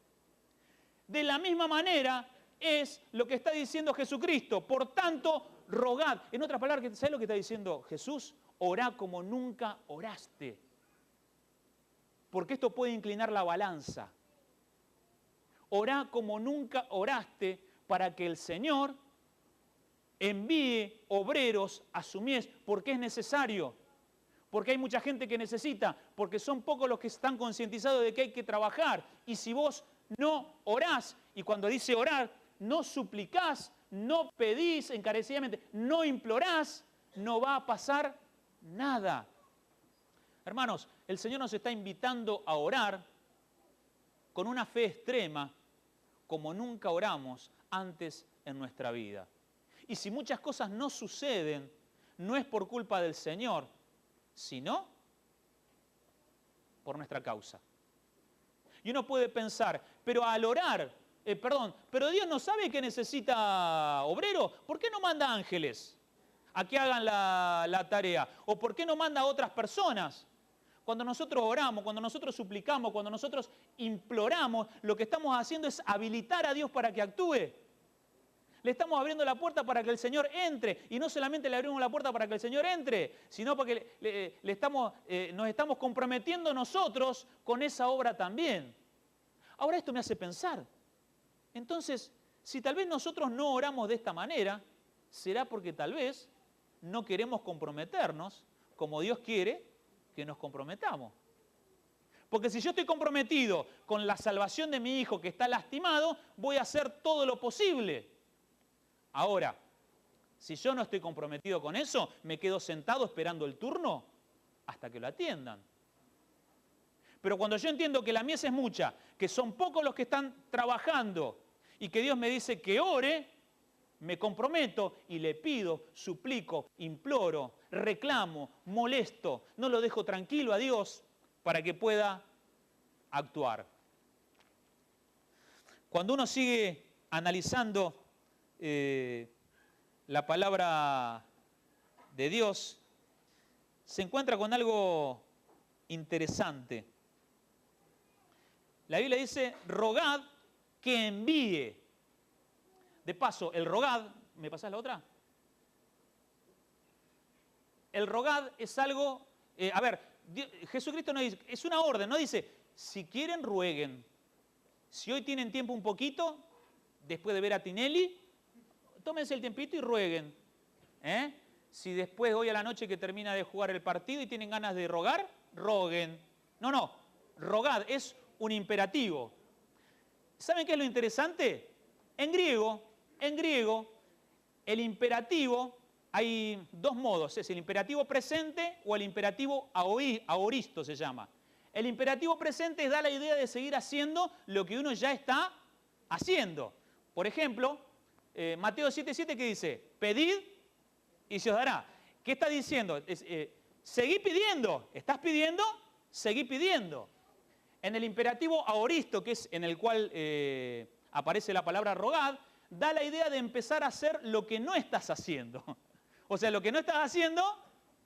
Speaker 4: De la misma manera es lo que está diciendo Jesucristo. Por tanto, rogad. En otras palabras, ¿sabes lo que está diciendo Jesús? Orá como nunca oraste. Porque esto puede inclinar la balanza. Orá como nunca oraste para que el Señor envíe obreros a su mies, porque es necesario. Porque hay mucha gente que necesita, porque son pocos los que están concientizados de que hay que trabajar. Y si vos no orás, y cuando dice orar, no suplicás, no pedís encarecidamente, no implorás, no va a pasar nada. Hermanos, el Señor nos está invitando a orar con una fe extrema, como nunca oramos antes en nuestra vida. Y si muchas cosas no suceden, no es por culpa del Señor, sino por nuestra causa. Y uno puede pensar, pero al orar, pero Dios no sabe que necesita obreros, ¿por qué no manda ángeles a que hagan la tarea? ¿O por qué no manda a otras personas? Cuando nosotros oramos, cuando nosotros suplicamos, cuando nosotros imploramos, lo que estamos haciendo es habilitar a Dios para que actúe. Le estamos abriendo la puerta para que el Señor entre. Y no solamente le abrimos la puerta para que el Señor entre, sino porque nos estamos comprometiendo nosotros con esa obra también. Ahora esto me hace pensar. Entonces, si tal vez nosotros no oramos de esta manera, será porque tal vez no queremos comprometernos como Dios quiere que nos comprometamos. Porque si yo estoy comprometido con la salvación de mi hijo que está lastimado, voy a hacer todo lo posible. Ahora, si yo no estoy comprometido con eso, me quedo sentado esperando el turno hasta que lo atiendan. Pero cuando yo entiendo que la mies es mucha, que son pocos los que están trabajando y que Dios me dice que ore, me comprometo y le pido, suplico, imploro, reclamo, molesto, no lo dejo tranquilo a Dios para que pueda actuar. Cuando uno sigue analizando la palabra de Dios, se encuentra con algo interesante. La Biblia dice, rogad que envíe. De paso, el rogad, ¿me pasás la otra? El rogad es algo, Jesucristo no dice, es una orden, no dice, si quieren rueguen. Si hoy tienen tiempo un poquito, después de ver a Tinelli, tómense el tiempito y rueguen. Si después hoy a la noche que termina de jugar el partido y tienen ganas de rogar, roguen. No, rogad es un imperativo. ¿Saben qué es lo interesante? En griego, el imperativo, hay dos modos, es el imperativo presente o el imperativo aoristo se llama. El imperativo presente da la idea de seguir haciendo lo que uno ya está haciendo. Por ejemplo, Mateo 7:7 que dice, pedid y se os dará. ¿Qué está diciendo? Seguí pidiendo. ¿Estás pidiendo? Seguí pidiendo. En el imperativo aoristo, que es en el cual aparece la palabra rogad, da la idea de empezar a hacer lo que no estás haciendo. O sea, lo que no estás haciendo,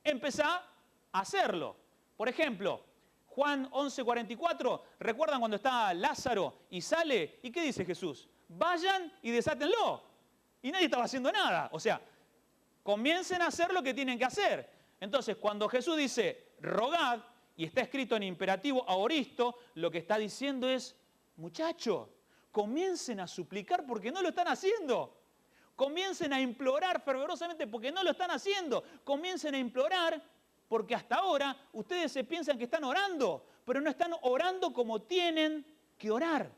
Speaker 4: empezá a hacerlo. Por ejemplo, Juan 11:44, ¿recuerdan cuando está Lázaro y sale? ¿Y qué dice Jesús? Vayan y desátenlo. Y nadie estaba haciendo nada. O sea, comiencen a hacer lo que tienen que hacer. Entonces, cuando Jesús dice, rogad, y está escrito en imperativo aoristo, lo que está diciendo es, muchachos, comiencen a suplicar porque no lo están haciendo. Comiencen a implorar fervorosamente porque no lo están haciendo. Comiencen a implorar porque hasta ahora ustedes se piensan que están orando, pero no están orando como tienen que orar.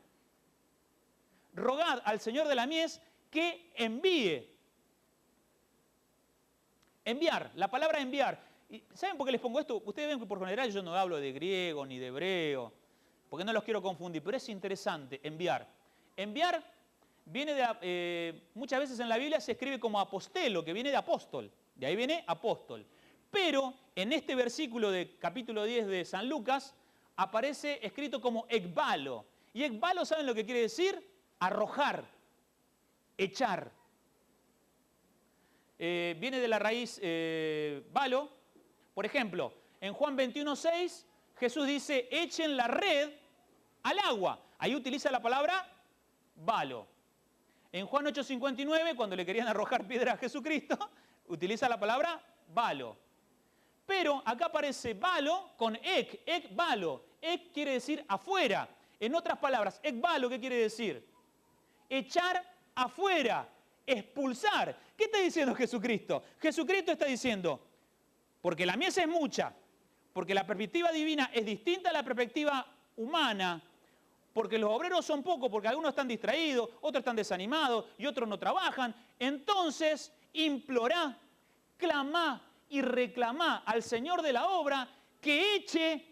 Speaker 4: Rogad al Señor de la mies que envíe. Enviar, la palabra enviar. ¿Y saben por qué les pongo esto? Ustedes ven que por general yo no hablo de griego ni de hebreo, porque no los quiero confundir, pero es interesante, enviar. Enviar viene de, muchas veces en la Biblia se escribe como apostelo, que viene de apóstol, de ahí viene apóstol. Pero en este versículo de capítulo 10 de San Lucas aparece escrito como ekbalo. Y ekbalo, ¿saben lo que quiere decir? Arrojar, echar. Viene de la raíz balo. Por ejemplo, en Juan 21:6 Jesús dice, echen la red al agua. Ahí utiliza la palabra balo. En Juan 8:59, cuando le querían arrojar piedra a Jesucristo, utiliza la palabra balo. Pero acá aparece balo con ek balo. Ek quiere decir afuera. En otras palabras, ek balo, ¿qué quiere decir? Echar afuera, expulsar. ¿Qué está diciendo Jesucristo? Jesucristo está diciendo, porque la mies es mucha, porque la perspectiva divina es distinta a la perspectiva humana, porque los obreros son pocos, porque algunos están distraídos, otros están desanimados y otros no trabajan, entonces implorá, clamá y reclamá al Señor de la obra que eche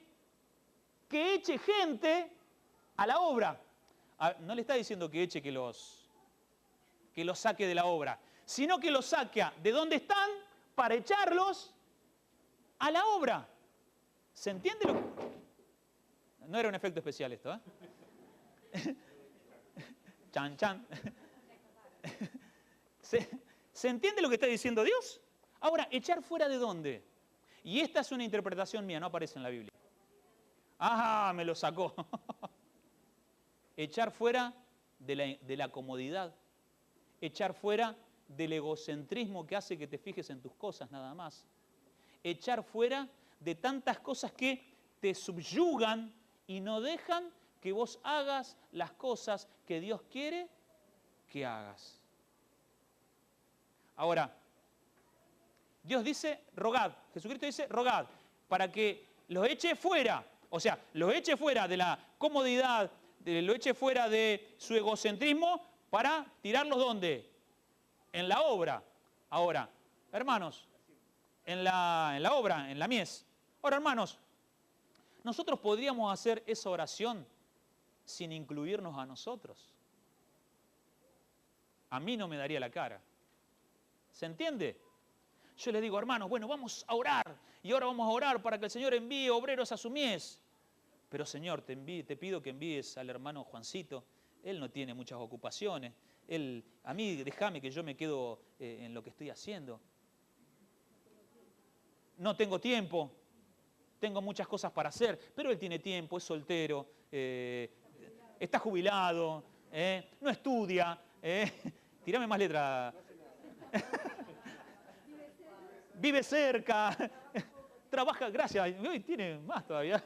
Speaker 4: gente a la obra. No le está diciendo que eche que los saque de la obra, sino que los saque de donde están para echarlos a la obra. ¿Se entiende lo que...? No era un efecto especial esto, ¿eh? Chan, chan. ¿Se entiende lo que está diciendo Dios? Ahora, ¿echar fuera de dónde? Y esta es una interpretación mía, no aparece en la Biblia. ¡Ah, me lo sacó! Echar fuera de la comodidad. Echar fuera del egocentrismo que hace que te fijes en tus cosas nada más. Echar fuera de tantas cosas que te subyugan y no dejan que vos hagas las cosas que Dios quiere que hagas. Ahora, Dios dice, rogad. Jesucristo dice, rogad, para que los eche fuera. O sea, los eche fuera de la comodidad, lo eche fuera de su egocentrismo para tirarlos ¿dónde? En la obra. Ahora, hermanos, en la obra, en la mies. Ahora, hermanos, nosotros podríamos hacer esa oración sin incluirnos a nosotros. A mí no me daría la cara. ¿Se entiende? Yo les digo, hermanos, bueno, vamos a orar. Y ahora vamos a orar para que el Señor envíe obreros a su mies. Pero Señor, te pido que envíes al hermano Juancito. Él no tiene muchas ocupaciones. a mí déjame que yo me quedo en lo que estoy haciendo. No tengo tiempo, tengo muchas cosas para hacer, pero él tiene tiempo, es soltero, está jubilado, no estudia, tirame más letra. Vive cerca, trabaja, gracias, hoy tiene más todavía,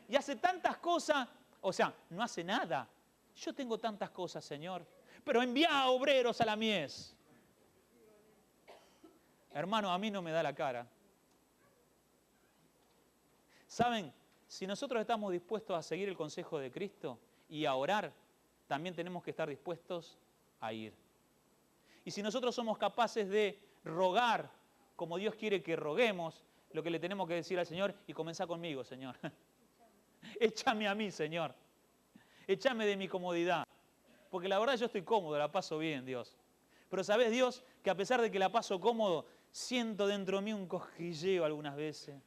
Speaker 4: y hace tantas cosas, o sea, no hace nada. Yo tengo tantas cosas, Señor, pero envía obreros a la mies. Hermano, a mí no me da la cara. ¿Saben? Si nosotros estamos dispuestos a seguir el consejo de Cristo y a orar, también tenemos que estar dispuestos a ir. Y si nosotros somos capaces de rogar como Dios quiere que roguemos, lo que le tenemos que decir al Señor, y comenzá conmigo, Señor. Échame a mí, Señor. Échame de mi comodidad. Porque la verdad yo estoy cómodo, la paso bien, Dios. Pero ¿sabés, Dios, que a pesar de que la paso cómodo, siento dentro de mí un cosquilleo algunas veces?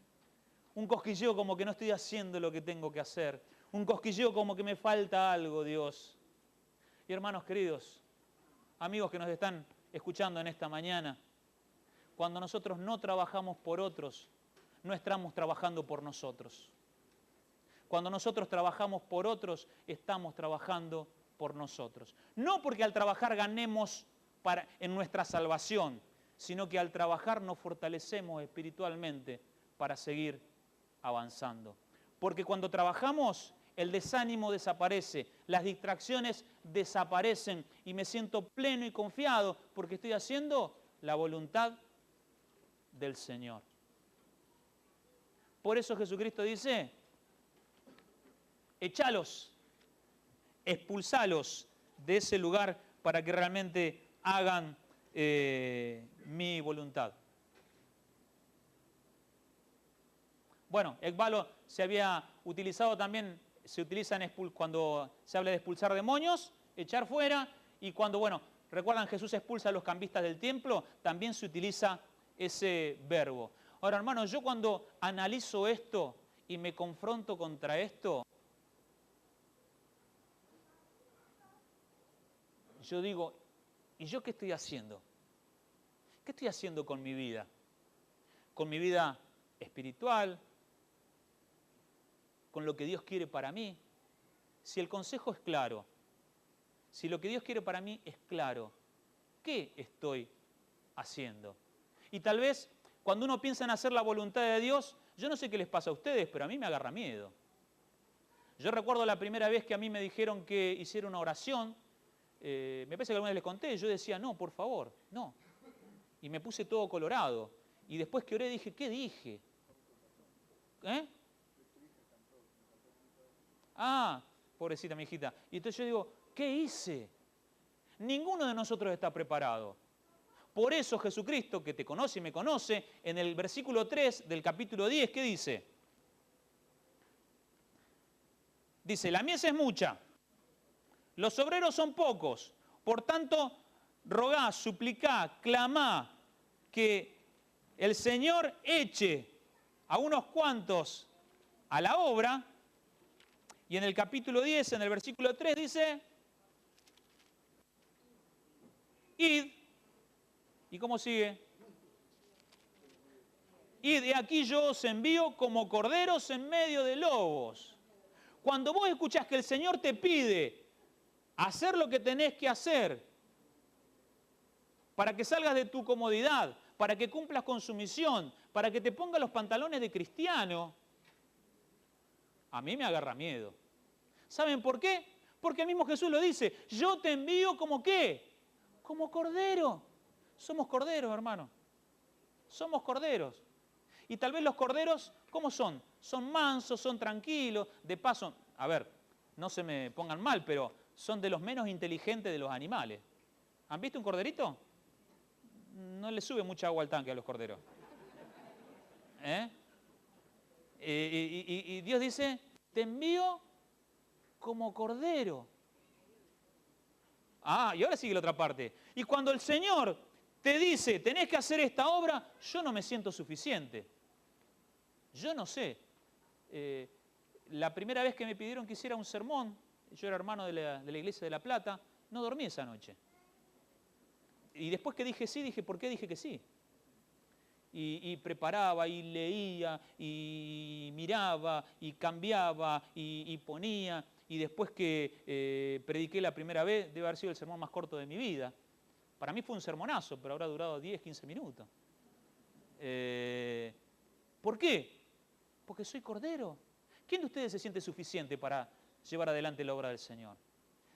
Speaker 4: Un cosquilleo como que no estoy haciendo lo que tengo que hacer. Un cosquilleo como que me falta algo, Dios. Y hermanos queridos, amigos que nos están escuchando en esta mañana, cuando nosotros no trabajamos por otros, no estamos trabajando por nosotros. Cuando nosotros trabajamos por otros, estamos trabajando por nosotros. No porque al trabajar ganemos en nuestra salvación, sino que al trabajar nos fortalecemos espiritualmente para seguir avanzando. Porque cuando trabajamos, el desánimo desaparece, las distracciones desaparecen y me siento pleno y confiado porque estoy haciendo la voluntad del Señor. Por eso Jesucristo dice, échalos, expulsalos de ese lugar para que realmente hagan mi voluntad. Bueno, ekbalo se había utilizado también, se utiliza cuando se habla de expulsar demonios, echar fuera, y cuando, bueno, recuerdan Jesús expulsa a los cambistas del templo, también se utiliza ese verbo. Ahora, hermanos, yo cuando analizo esto y me confronto contra esto, yo digo, ¿y yo qué estoy haciendo? ¿Qué estoy haciendo con mi vida? Con mi vida espiritual, con lo que Dios quiere para mí. Si el consejo es claro, si lo que Dios quiere para mí es claro, ¿qué estoy haciendo? Y tal vez cuando uno piensa en hacer la voluntad de Dios, yo no sé qué les pasa a ustedes, pero a mí me agarra miedo. Yo recuerdo la primera vez que a mí me dijeron que hiciera una oración, me parece que alguna vez les conté, yo decía, no, por favor, no. Y me puse todo colorado. Y después que oré dije, ¿qué dije? Ah, pobrecita mi hijita. Y entonces yo digo, ¿qué hice? Ninguno de nosotros está preparado. Por eso Jesucristo, que te conoce y me conoce, en el versículo 3 del capítulo 10, ¿qué dice? Dice, la mies es mucha, los obreros son pocos, por tanto, rogá, suplicá, clamá, que el Señor eche a unos cuantos a la obra. Y en el capítulo 10, en el versículo 3, dice, id, ¿y cómo sigue? Id, y aquí yo os envío como corderos en medio de lobos. Cuando vos escuchás que el Señor te pide hacer lo que tenés que hacer para que salgas de tu comodidad, para que cumplas con su misión, para que te pongas los pantalones de cristiano, a mí me agarra miedo. ¿Saben por qué? Porque el mismo Jesús lo dice, yo te envío como ¿qué? Como cordero. Somos corderos, hermano. Somos corderos. Y tal vez los corderos, ¿cómo son? Son mansos, son tranquilos. De paso, a ver, no se me pongan mal, pero son de los menos inteligentes de los animales. ¿Han visto un corderito? No le sube mucha agua al tanque a los corderos. Y Dios dice, te envío como cordero. Ah, y ahora sigue la otra parte. Y cuando el Señor te dice, tenés que hacer esta obra, yo no me siento suficiente. Yo no sé. La primera vez que me pidieron que hiciera un sermón, yo era hermano de la iglesia de La Plata, no dormí esa noche. Y después que dije sí, dije, ¿por qué dije que sí? Y preparaba, y leía, y miraba, y cambiaba, y ponía. Y después que prediqué la primera vez, debe haber sido el sermón más corto de mi vida. Para mí fue un sermonazo, pero habrá durado 10, 15 minutos. ¿Por qué? Porque soy cordero. ¿Quién de ustedes se siente suficiente para llevar adelante la obra del Señor?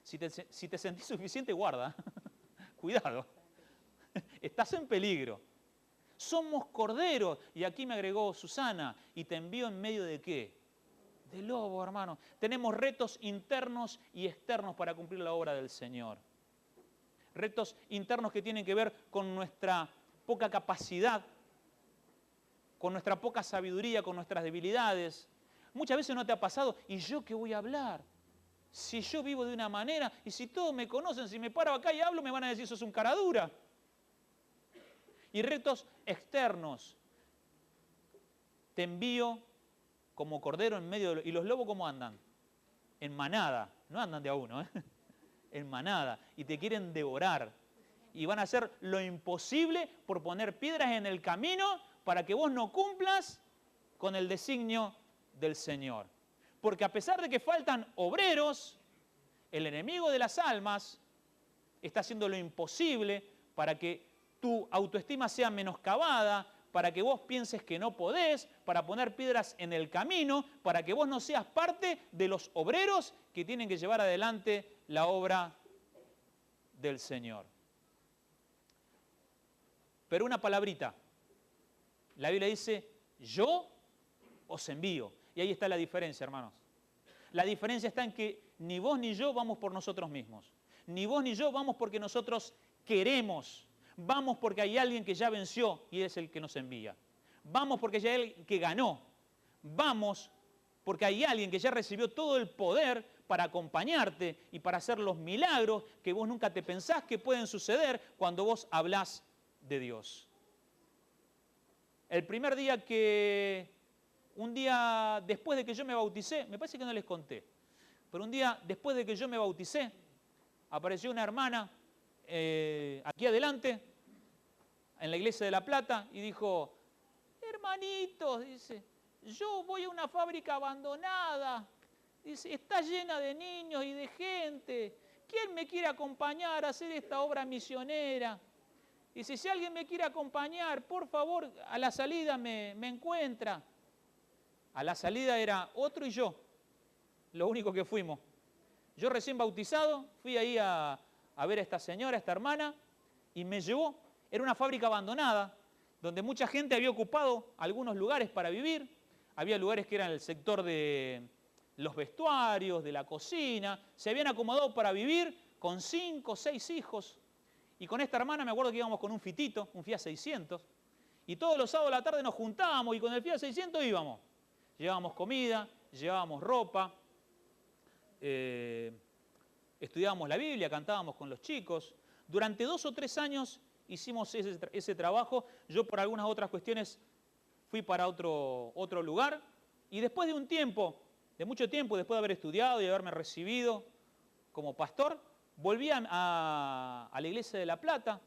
Speaker 4: Si te sentís suficiente, guarda. Cuidado. Estás en peligro. Somos corderos. Y aquí me agregó Susana, y te envío en medio de ¿qué? De lobo, hermano. Tenemos retos internos y externos para cumplir la obra del Señor. Retos internos que tienen que ver con nuestra poca capacidad, con nuestra poca sabiduría, con nuestras debilidades. Muchas veces no te ha pasado, ¿y yo qué voy a hablar? Si yo vivo de una manera, y si todos me conocen, si me paro acá y hablo, me van a decir, sos un cara dura. Y retos externos. Te envío como cordero en medio de... ¿Y los lobos cómo andan? En manada, no andan de a uno, en manada. Y te quieren devorar. Y van a hacer lo imposible por poner piedras en el camino para que vos no cumplas con el designio del Señor. Porque a pesar de que faltan obreros, el enemigo de las almas está haciendo lo imposible para que tu autoestima sea menoscabada, para que vos pienses que no podés, para poner piedras en el camino, para que vos no seas parte de los obreros que tienen que llevar adelante la obra del Señor. Pero una palabrita. La Biblia dice, yo os envío. Y ahí está la diferencia, hermanos. La diferencia está en que ni vos ni yo vamos por nosotros mismos. Ni vos ni yo vamos porque nosotros queremos. Vamos porque hay alguien que ya venció y es el que nos envía. Vamos porque hay alguien que ganó. Vamos porque hay alguien que ya recibió todo el poder para acompañarte y para hacer los milagros que vos nunca te pensás que pueden suceder cuando vos hablás de Dios. El primer día un día después de que yo me bauticé, me parece que no les conté, pero un día después de que yo me bauticé, apareció una hermana aquí adelante, en la iglesia de La Plata, y dijo, hermanitos, dice, yo voy a una fábrica abandonada, dice, está llena de niños y de gente, ¿quién me quiere acompañar a hacer esta obra misionera? Dice, si alguien me quiere acompañar, por favor, a la salida me encuentra. A la salida era otro y yo, lo único que fuimos. Yo recién bautizado, fui ahí a ver a esta señora, a esta hermana, y me llevó. Era una fábrica abandonada, donde mucha gente había ocupado algunos lugares para vivir. Había lugares que eran el sector de los vestuarios, de la cocina. Se habían acomodado para vivir con 5 o 6 hijos. Y con esta hermana me acuerdo que íbamos con un Fitito, un Fiat 600. Y todos los sábados a la tarde nos juntábamos y con el Fiat 600 íbamos. Llevábamos comida, llevábamos ropa, estudiábamos la Biblia, cantábamos con los chicos. Durante 2 o 3 años hicimos ese trabajo. Yo por algunas otras cuestiones fui para otro lugar. Y después de un tiempo, de mucho tiempo, después de haber estudiado y haberme recibido como pastor, volví a la iglesia de La Plata.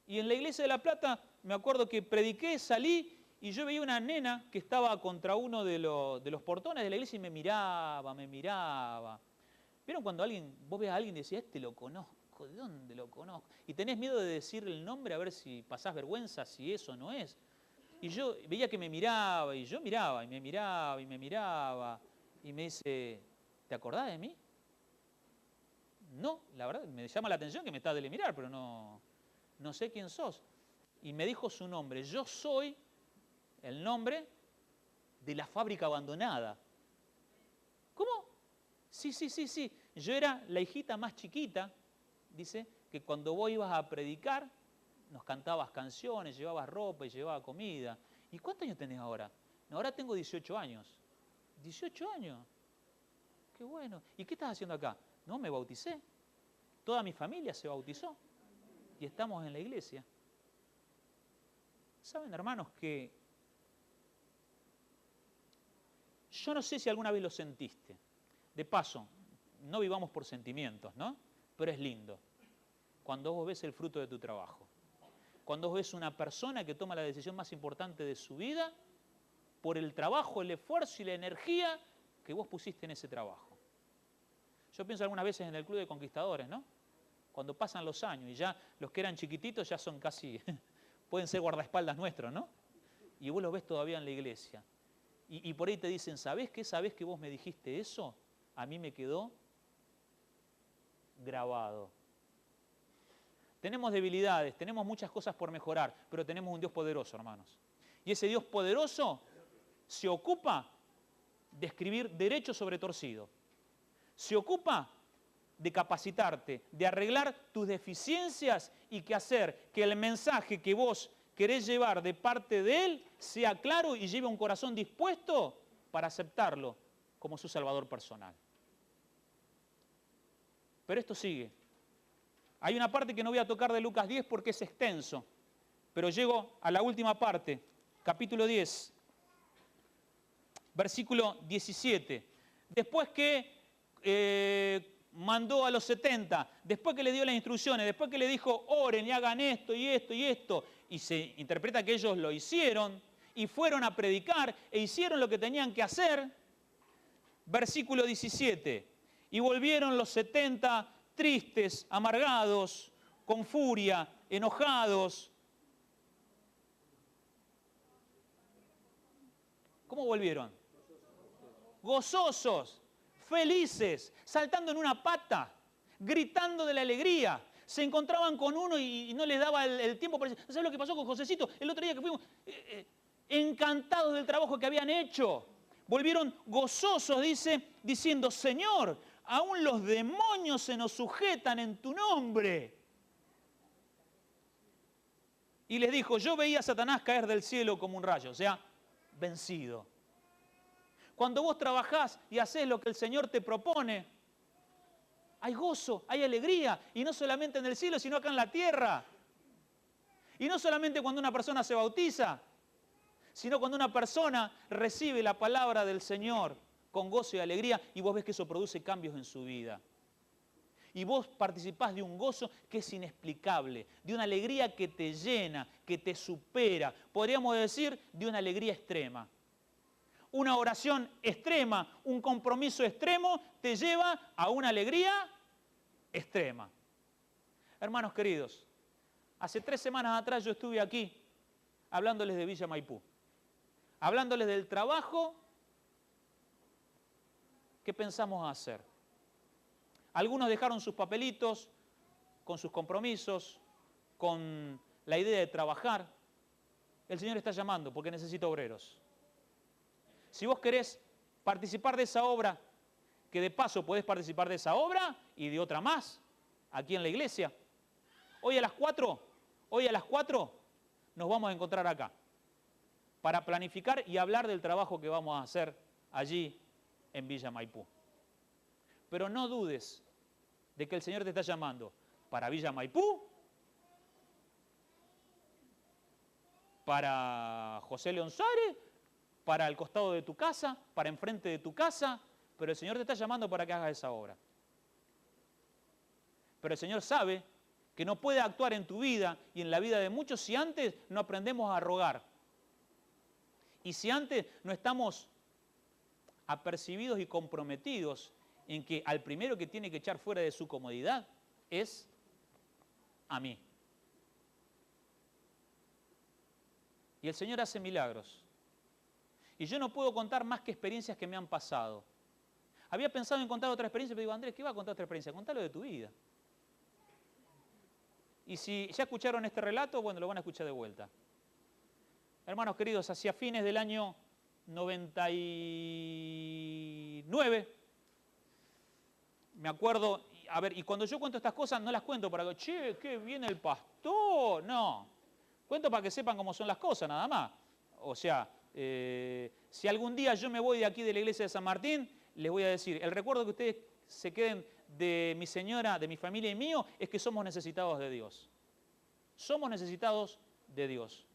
Speaker 4: Y en la iglesia de La Plata me acuerdo que prediqué, salí y yo veía una nena que estaba contra uno de los portones de la iglesia y me miraba. ¿Vieron cuando vos ves a alguien y decís, este lo conozco, ¿de dónde lo conozco? Y tenés miedo de decir el nombre a ver si pasás vergüenza, si eso no es. Y yo veía que me miraba y yo miraba y me miraba y me miraba. Y me dice, ¿te acordás de mí? No, la verdad, me llama la atención que me estás de mirar, pero no sé quién sos. Y me dijo su nombre. Yo soy el nombre de la fábrica abandonada. ¿Cómo? Sí. Yo era la hijita más chiquita, dice, que cuando vos ibas a predicar, nos cantabas canciones, llevabas ropa y llevabas comida. ¿Y cuántos años tenés ahora? No, ahora tengo 18 años. ¿18 años? Qué bueno. ¿Y qué estás haciendo acá? No, me bauticé. Toda mi familia se bautizó. Y estamos en la iglesia. ¿Saben, hermanos, que yo no sé si alguna vez lo sentiste? De paso, no vivamos por sentimientos, ¿no? Pero es lindo. Cuando vos ves el fruto de tu trabajo. Cuando vos ves una persona que toma la decisión más importante de su vida por el trabajo, el esfuerzo y la energía que vos pusiste en ese trabajo. Yo pienso algunas veces en el Club de Conquistadores, ¿no? Cuando pasan los años y ya los que eran chiquititos ya son casi, pueden ser guardaespaldas nuestros, ¿no? Y vos los ves todavía en la iglesia. Y por ahí te dicen, ¿sabés qué? ¿Sabés que vos me dijiste eso? A mí me quedó grabado. Tenemos debilidades, tenemos muchas cosas por mejorar, pero tenemos un Dios poderoso, hermanos. Y ese Dios poderoso se ocupa de escribir derecho sobre torcido. Se ocupa de capacitarte, de arreglar tus deficiencias y que hacer que el mensaje que vos querés llevar de parte de Él sea claro y lleve un corazón dispuesto para aceptarlo como su Salvador personal. Pero esto sigue. Hay una parte que no voy a tocar de Lucas 10 porque es extenso, pero llego a la última parte, capítulo 10, versículo 17. Después que mandó a los 70, después que le dio las instrucciones, después que le dijo, oren y hagan esto y esto y esto, y se interpreta que ellos lo hicieron, y fueron a predicar e hicieron lo que tenían que hacer, versículo 17, y volvieron los 70 tristes, amargados, con furia, enojados. ¿Cómo volvieron? Gozosos, felices, saltando en una pata, gritando de la alegría. Se encontraban con uno y no les daba el tiempo para decir, ¿sabes lo que pasó con Josecito? El otro día que fuimos encantados del trabajo que habían hecho. Volvieron gozosos, dice, diciendo, Señor, aún los demonios se nos sujetan en tu nombre. Y les dijo, yo veía a Satanás caer del cielo como un rayo, o sea, vencido. Cuando vos trabajás y hacés lo que el Señor te propone, hay gozo, hay alegría, y no solamente en el cielo, sino acá en la tierra. Y no solamente cuando una persona se bautiza, sino cuando una persona recibe la palabra del Señor con gozo y alegría, y vos ves que eso produce cambios en su vida. Y vos participás de un gozo que es inexplicable, de una alegría que te llena, que te supera, podríamos decir, de una alegría extrema. Una oración extrema, un compromiso extremo, te lleva a una alegría extrema. Hermanos queridos, hace 3 semanas atrás yo estuve aquí hablándoles de Villa Maipú, hablándoles del trabajo que pensamos hacer. Algunos dejaron sus papelitos con sus compromisos, con la idea de trabajar. El Señor está llamando porque necesita obreros. Si vos querés participar de esa obra, que de paso podés participar de esa obra y de otra más, aquí en la iglesia, hoy a las 4 nos vamos a encontrar acá para planificar y hablar del trabajo que vamos a hacer allí en Villa Maipú. Pero no dudes de que el Señor te está llamando para Villa Maipú, para José León Suárez, para el costado de tu casa, para enfrente de tu casa, pero el Señor te está llamando para que hagas esa obra. Pero el Señor sabe que no puede actuar en tu vida y en la vida de muchos si antes no aprendemos a rogar. Y si antes no estamos apercibidos y comprometidos en que al primero que tiene que echar fuera de su comodidad es a mí. Y el Señor hace milagros. Y yo no puedo contar más que experiencias que me han pasado. Había pensado en contar otra experiencia, pero digo, Andrés, ¿qué va a contar otra experiencia? Contalo de tu vida. Y si ya escucharon este relato, bueno, lo van a escuchar de vuelta. Hermanos queridos, hacia fines del año 99, me acuerdo, a ver, y cuando yo cuento estas cosas, no las cuento para que, che, qué viene el pastor. No, cuento para que sepan cómo son las cosas, nada más. O sea, si algún día yo me voy de aquí de la iglesia de San Martín, les voy a decir, el recuerdo que ustedes se queden de mi señora, de mi familia y mío, es que somos necesitados de Dios. Somos necesitados de Dios.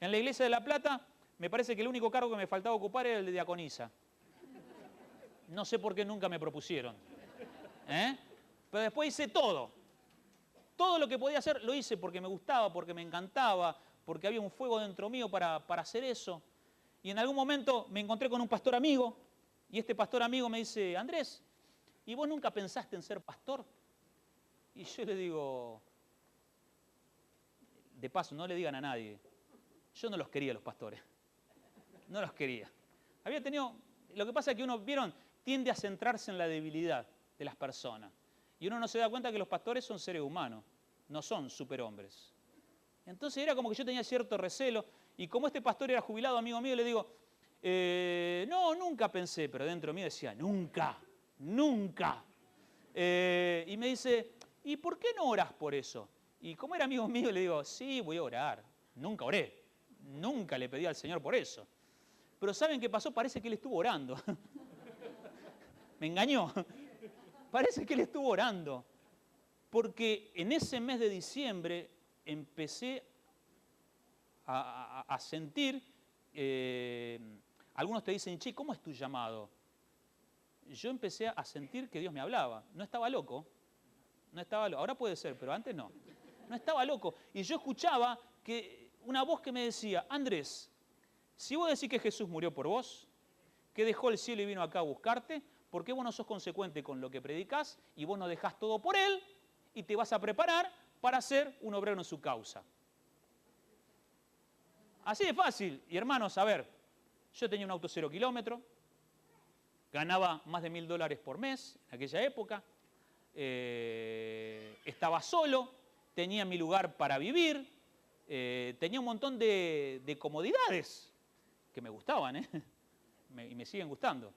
Speaker 4: En la iglesia de La Plata, me parece que el único cargo que me faltaba ocupar era el de diaconisa. No sé por qué nunca me propusieron. Pero después hice todo. Todo lo que podía hacer lo hice porque me gustaba, porque me encantaba, porque había un fuego dentro mío para hacer eso. Y en algún momento me encontré con un pastor amigo, y este pastor amigo me dice, Andrés, ¿y vos nunca pensaste en ser pastor? Y yo le digo, de paso, no le digan a nadie, yo no los quería los pastores, no los quería. Había tenido, lo que pasa es que uno, vieron, tiende a centrarse en la debilidad de las personas. Y uno no se da cuenta que los pastores son seres humanos, no son superhombres. Entonces era como que yo tenía cierto recelo, y como este pastor era jubilado, amigo mío, le digo, no, nunca pensé, pero dentro mío decía, nunca, nunca. Y me dice, ¿y por qué no orás por eso? Y como era amigo mío, le digo, sí, voy a orar. Nunca oré, nunca le pedí al Señor por eso. Pero ¿saben qué pasó? Parece que él estuvo orando. Me engañó. Parece que él estuvo orando. Porque en ese mes de diciembre empecé a sentir, algunos te dicen, che, ¿cómo es tu llamado? Yo empecé a sentir que Dios me hablaba. No estaba loco. No estaba loco. Ahora puede ser, pero antes no. No estaba loco. Y yo escuchaba que una voz que me decía, Andrés, si vos decís que Jesús murió por vos, que dejó el cielo y vino acá a buscarte, ¿por qué vos no sos consecuente con lo que predicás y vos no dejás todo por Él y te vas a preparar para ser un obrero en su causa? Así de fácil. Y hermanos, a ver, yo tenía un auto 0 kilómetro, ganaba más de $1000 por mes en aquella época, estaba solo, tenía mi lugar para vivir, tenía un montón de comodidades que me gustaban, y me siguen gustando.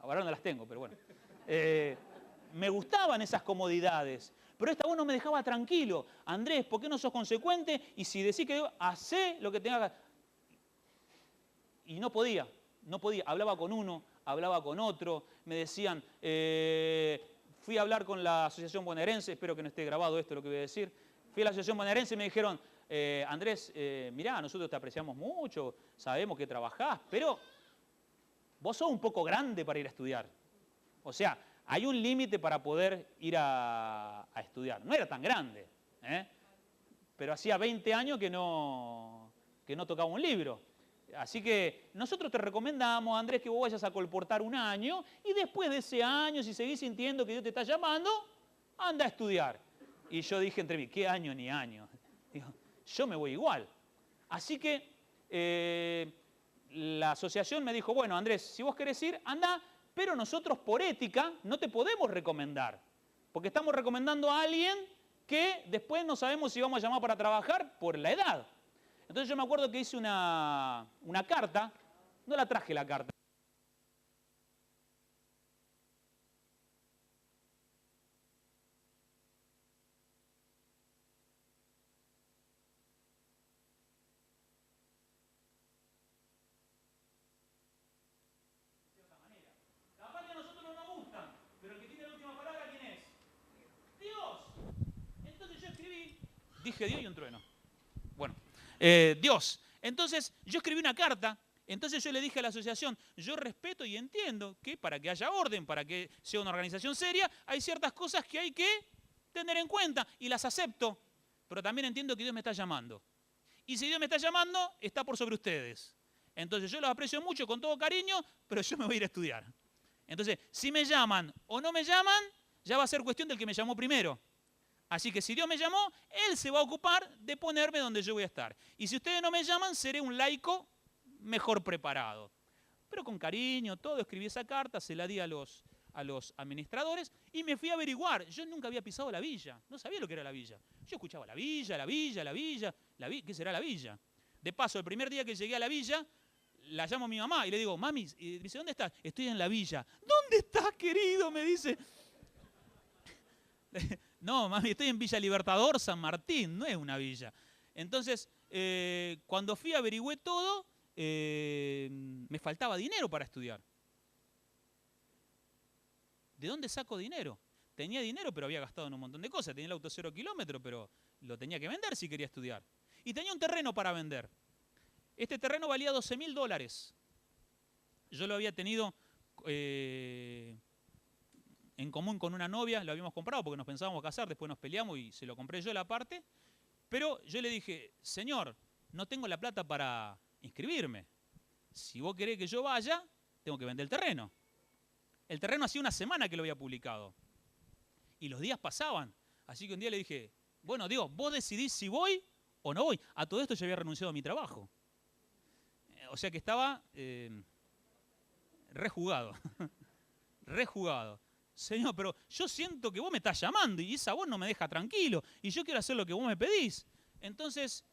Speaker 4: Ahora no las tengo, pero bueno. Me gustaban esas comodidades, pero esta voz no me dejaba tranquilo. Andrés, ¿por qué no sos consecuente? Y si decís que hacé lo que tenga que... Y no podía. Hablaba con uno, hablaba con otro, me decían, fui a hablar con la Asociación Bonaerense, espero que no esté grabado esto lo que voy a decir, fui a la Asociación Bonaerense y me dijeron, Andrés, mirá, nosotros te apreciamos mucho, sabemos que trabajás, pero vos sos un poco grande para ir a estudiar. O sea, hay un límite para poder ir a estudiar. No era tan grande, pero hacía 20 años que no tocaba un libro. Así que nosotros te recomendamos, Andrés, que vos vayas a colportar un año y después de ese año, si seguís sintiendo que Dios te está llamando, anda a estudiar. Y yo dije entre mí, ¿qué año ni año? Digo, yo me voy igual. Así que la asociación me dijo, bueno, Andrés, si vos querés ir, anda, pero nosotros por ética no te podemos recomendar, porque estamos recomendando a alguien que después no sabemos si vamos a llamar para trabajar por la edad. Entonces yo me acuerdo que hice una carta, no la traje la carta. Capaz que a nosotros no nos gustan, pero el que tiene la última palabra, ¿quién es? Dios. Entonces yo escribí, dije Dios y un trueno. Bueno, Dios. Entonces yo escribí una carta, entonces yo le dije a la asociación, yo respeto y entiendo que para que haya orden, para que sea una organización seria, hay ciertas cosas que hay que tener en cuenta y las acepto, pero también entiendo que Dios me está llamando. Y si Dios me está llamando, está por sobre ustedes. Entonces yo los aprecio mucho, con todo cariño, pero yo me voy a ir a estudiar. Entonces, si me llaman o no me llaman, ya va a ser cuestión del que me llamó primero. Así que si Dios me llamó, Él se va a ocupar de ponerme donde yo voy a estar. Y si ustedes no me llaman, seré un laico mejor preparado. Pero con cariño, todo, escribí esa carta, se la di a los administradores y me fui a averiguar. Yo nunca había pisado la villa, no sabía lo que era la villa. Yo escuchaba la villa, ¿qué será la villa? De paso, el primer día que llegué a la villa, la llamo a mi mamá y le digo, mami, dice, ¿dónde estás? Estoy en la villa. ¿Dónde estás, querido? Me dice. No, mami, estoy en Villa Libertador, San Martín, no es una villa. Entonces, cuando fui averigüé todo, me faltaba dinero para estudiar. ¿De dónde saco dinero? Tenía dinero, pero había gastado en un montón de cosas. Tenía el auto 0 kilómetros, pero lo tenía que vender si quería estudiar. Y tenía un terreno para vender. Este terreno valía $12.000. Yo lo había tenido en en común con una novia, lo habíamos comprado porque nos pensábamos casar, después nos peleamos y se lo compré yo la parte. Pero yo le dije, Señor, no tengo la plata para inscribirme. Si vos querés que yo vaya, tengo que vender el terreno. El terreno hacía una semana que lo había publicado. Y los días pasaban. Así que un día le dije, bueno, Dios, vos decidís si voy o no voy. A todo esto yo había renunciado a mi trabajo. O sea que estaba rejugado. Rejugado. Señor, pero yo siento que vos me estás llamando y esa voz no me deja tranquilo. Y yo quiero hacer lo que vos me pedís. Entonces,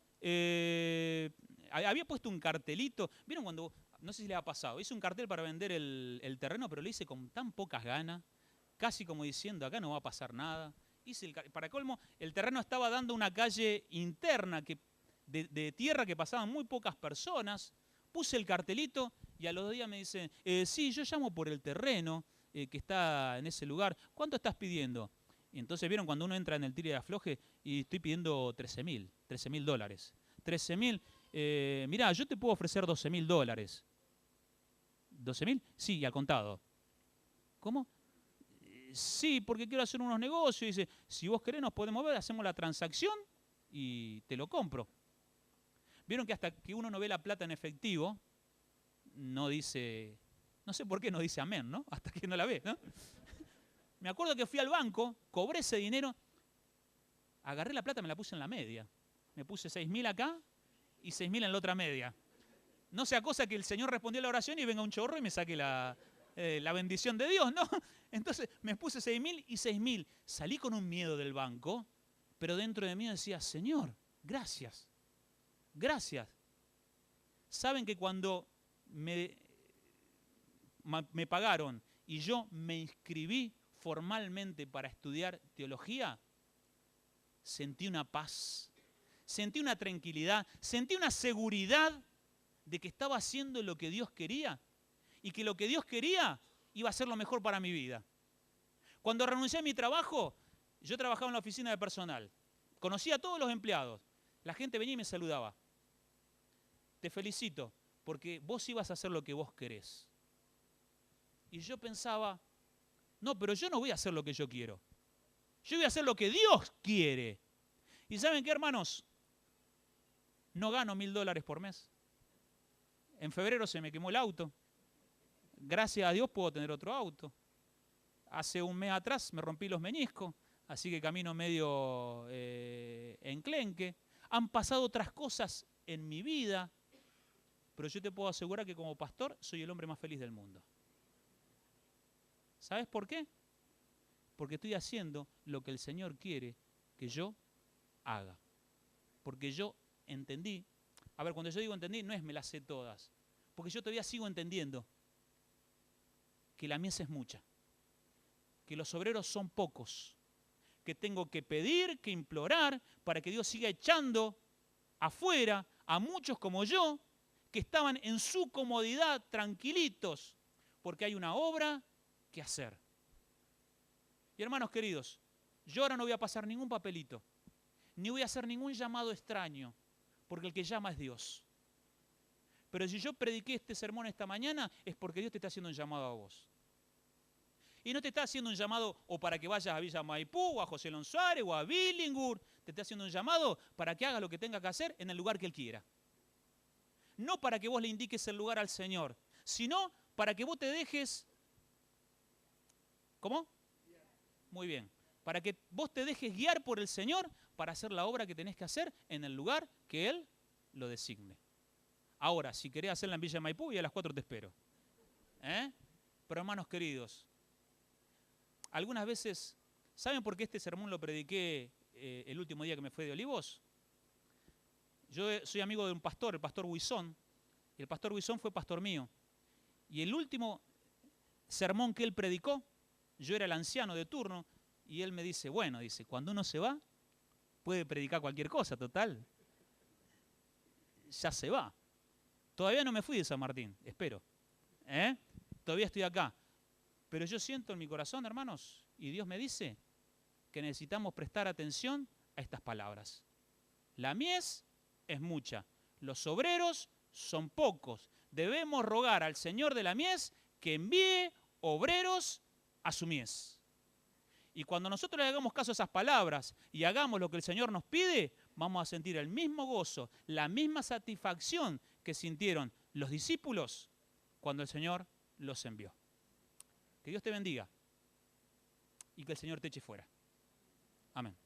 Speaker 4: había puesto un cartelito. ¿Vieron cuando, no sé si le ha pasado, hice un cartel para vender el terreno, pero lo hice con tan pocas ganas, casi como diciendo, acá no va a pasar nada. Para colmo, el terreno estaba dando una calle interna de tierra que pasaban muy pocas personas. Puse el cartelito y a los 2 días me dicen, sí, yo llamo por el terreno que está en ese lugar. ¿Cuánto estás pidiendo? Y entonces vieron cuando uno entra en el tire de afloje y estoy pidiendo $13.000 $13.000. 13.000, mirá, yo te puedo ofrecer $12.000. ¿12.000? Sí, y al contado. ¿Cómo? Sí, porque quiero hacer unos negocios. Y dice, si vos querés nos podemos ver, hacemos la transacción y te lo compro. Vieron que hasta que uno no ve la plata en efectivo, no dice, no sé por qué no dice amén, ¿no? Hasta que no la ve, ¿no? Me acuerdo que fui al banco, cobré ese dinero, agarré la plata, me la puse en la media. Me puse 6.000 acá y 6.000 en la otra media. No sea cosa que el Señor respondió a la oración y venga un chorro y me saque la bendición de Dios, ¿no? Entonces me puse 6.000 y 6.000. Salí con un miedo del banco, pero dentro de mí decía, Señor, gracias, gracias. ¿Saben que cuando me pagaron y yo me inscribí formalmente para estudiar teología, sentí una paz, sentí una tranquilidad, sentí una seguridad de que estaba haciendo lo que Dios quería y que lo que Dios quería iba a ser lo mejor para mi vida. Cuando renuncié a mi trabajo, yo trabajaba en la oficina de personal, conocía a todos los empleados, la gente venía y me saludaba. Te felicito, porque vos ibas a hacer lo que vos querés. Y yo pensaba, no, pero yo no voy a hacer lo que yo quiero. Yo voy a hacer lo que Dios quiere. ¿Y saben qué, hermanos? No gano $1.000 por mes. En febrero se me quemó el auto. Gracias a Dios puedo tener otro auto. Hace un mes atrás me rompí los meniscos, así que camino medio enclenque. Han pasado otras cosas en mi vida, pero yo te puedo asegurar que como pastor soy el hombre más feliz del mundo. ¿Sabes por qué? Porque estoy haciendo lo que el Señor quiere que yo haga. Porque yo entendí. A ver, cuando yo digo entendí, no es me las sé todas. Porque yo todavía sigo entendiendo que la mies es mucha. Que los obreros son pocos. Que tengo que pedir, que implorar, para que Dios siga echando afuera a muchos como yo, que estaban en su comodidad, tranquilitos, porque hay una obra que hacer. Y hermanos queridos, yo ahora no voy a pasar ningún papelito, ni voy a hacer ningún llamado extraño, porque el que llama es Dios. Pero si yo prediqué este sermón esta mañana, es porque Dios te está haciendo un llamado a vos. Y no te está haciendo un llamado o para que vayas a Villa Maipú, o a José Lon Suárez, o a Billingur. Te está haciendo un llamado para que hagas lo que tenga que hacer en el lugar que Él quiera. No para que vos le indiques el lugar al Señor, sino para que vos te dejes... ¿Cómo? Muy bien. Para que vos te dejes guiar por el Señor para hacer la obra que tenés que hacer en el lugar que Él lo designe. Ahora, si querés hacerla en Villa Maipú, y a las 4 te espero. Pero hermanos queridos, algunas veces, ¿saben por qué este sermón lo prediqué el último día que me fui de Olivos? Yo soy amigo de un pastor, el pastor Huizón, y el pastor Huizón fue pastor mío. Y el último sermón que él predicó, yo era el anciano de turno, y él me dice, bueno, dice, cuando uno se va, puede predicar cualquier cosa, total. Ya se va. Todavía no me fui de San Martín, espero. Todavía estoy acá. Pero yo siento en mi corazón, hermanos, y Dios me dice que necesitamos prestar atención a estas palabras. La mies es mucha, los obreros son pocos. Debemos rogar al Señor de la mies que envíe obreros a su mies. Y cuando nosotros le hagamos caso a esas palabras y hagamos lo que el Señor nos pide, vamos a sentir el mismo gozo, la misma satisfacción que sintieron los discípulos cuando el Señor los envió. Que Dios te bendiga y que el Señor te eche fuera. Amén.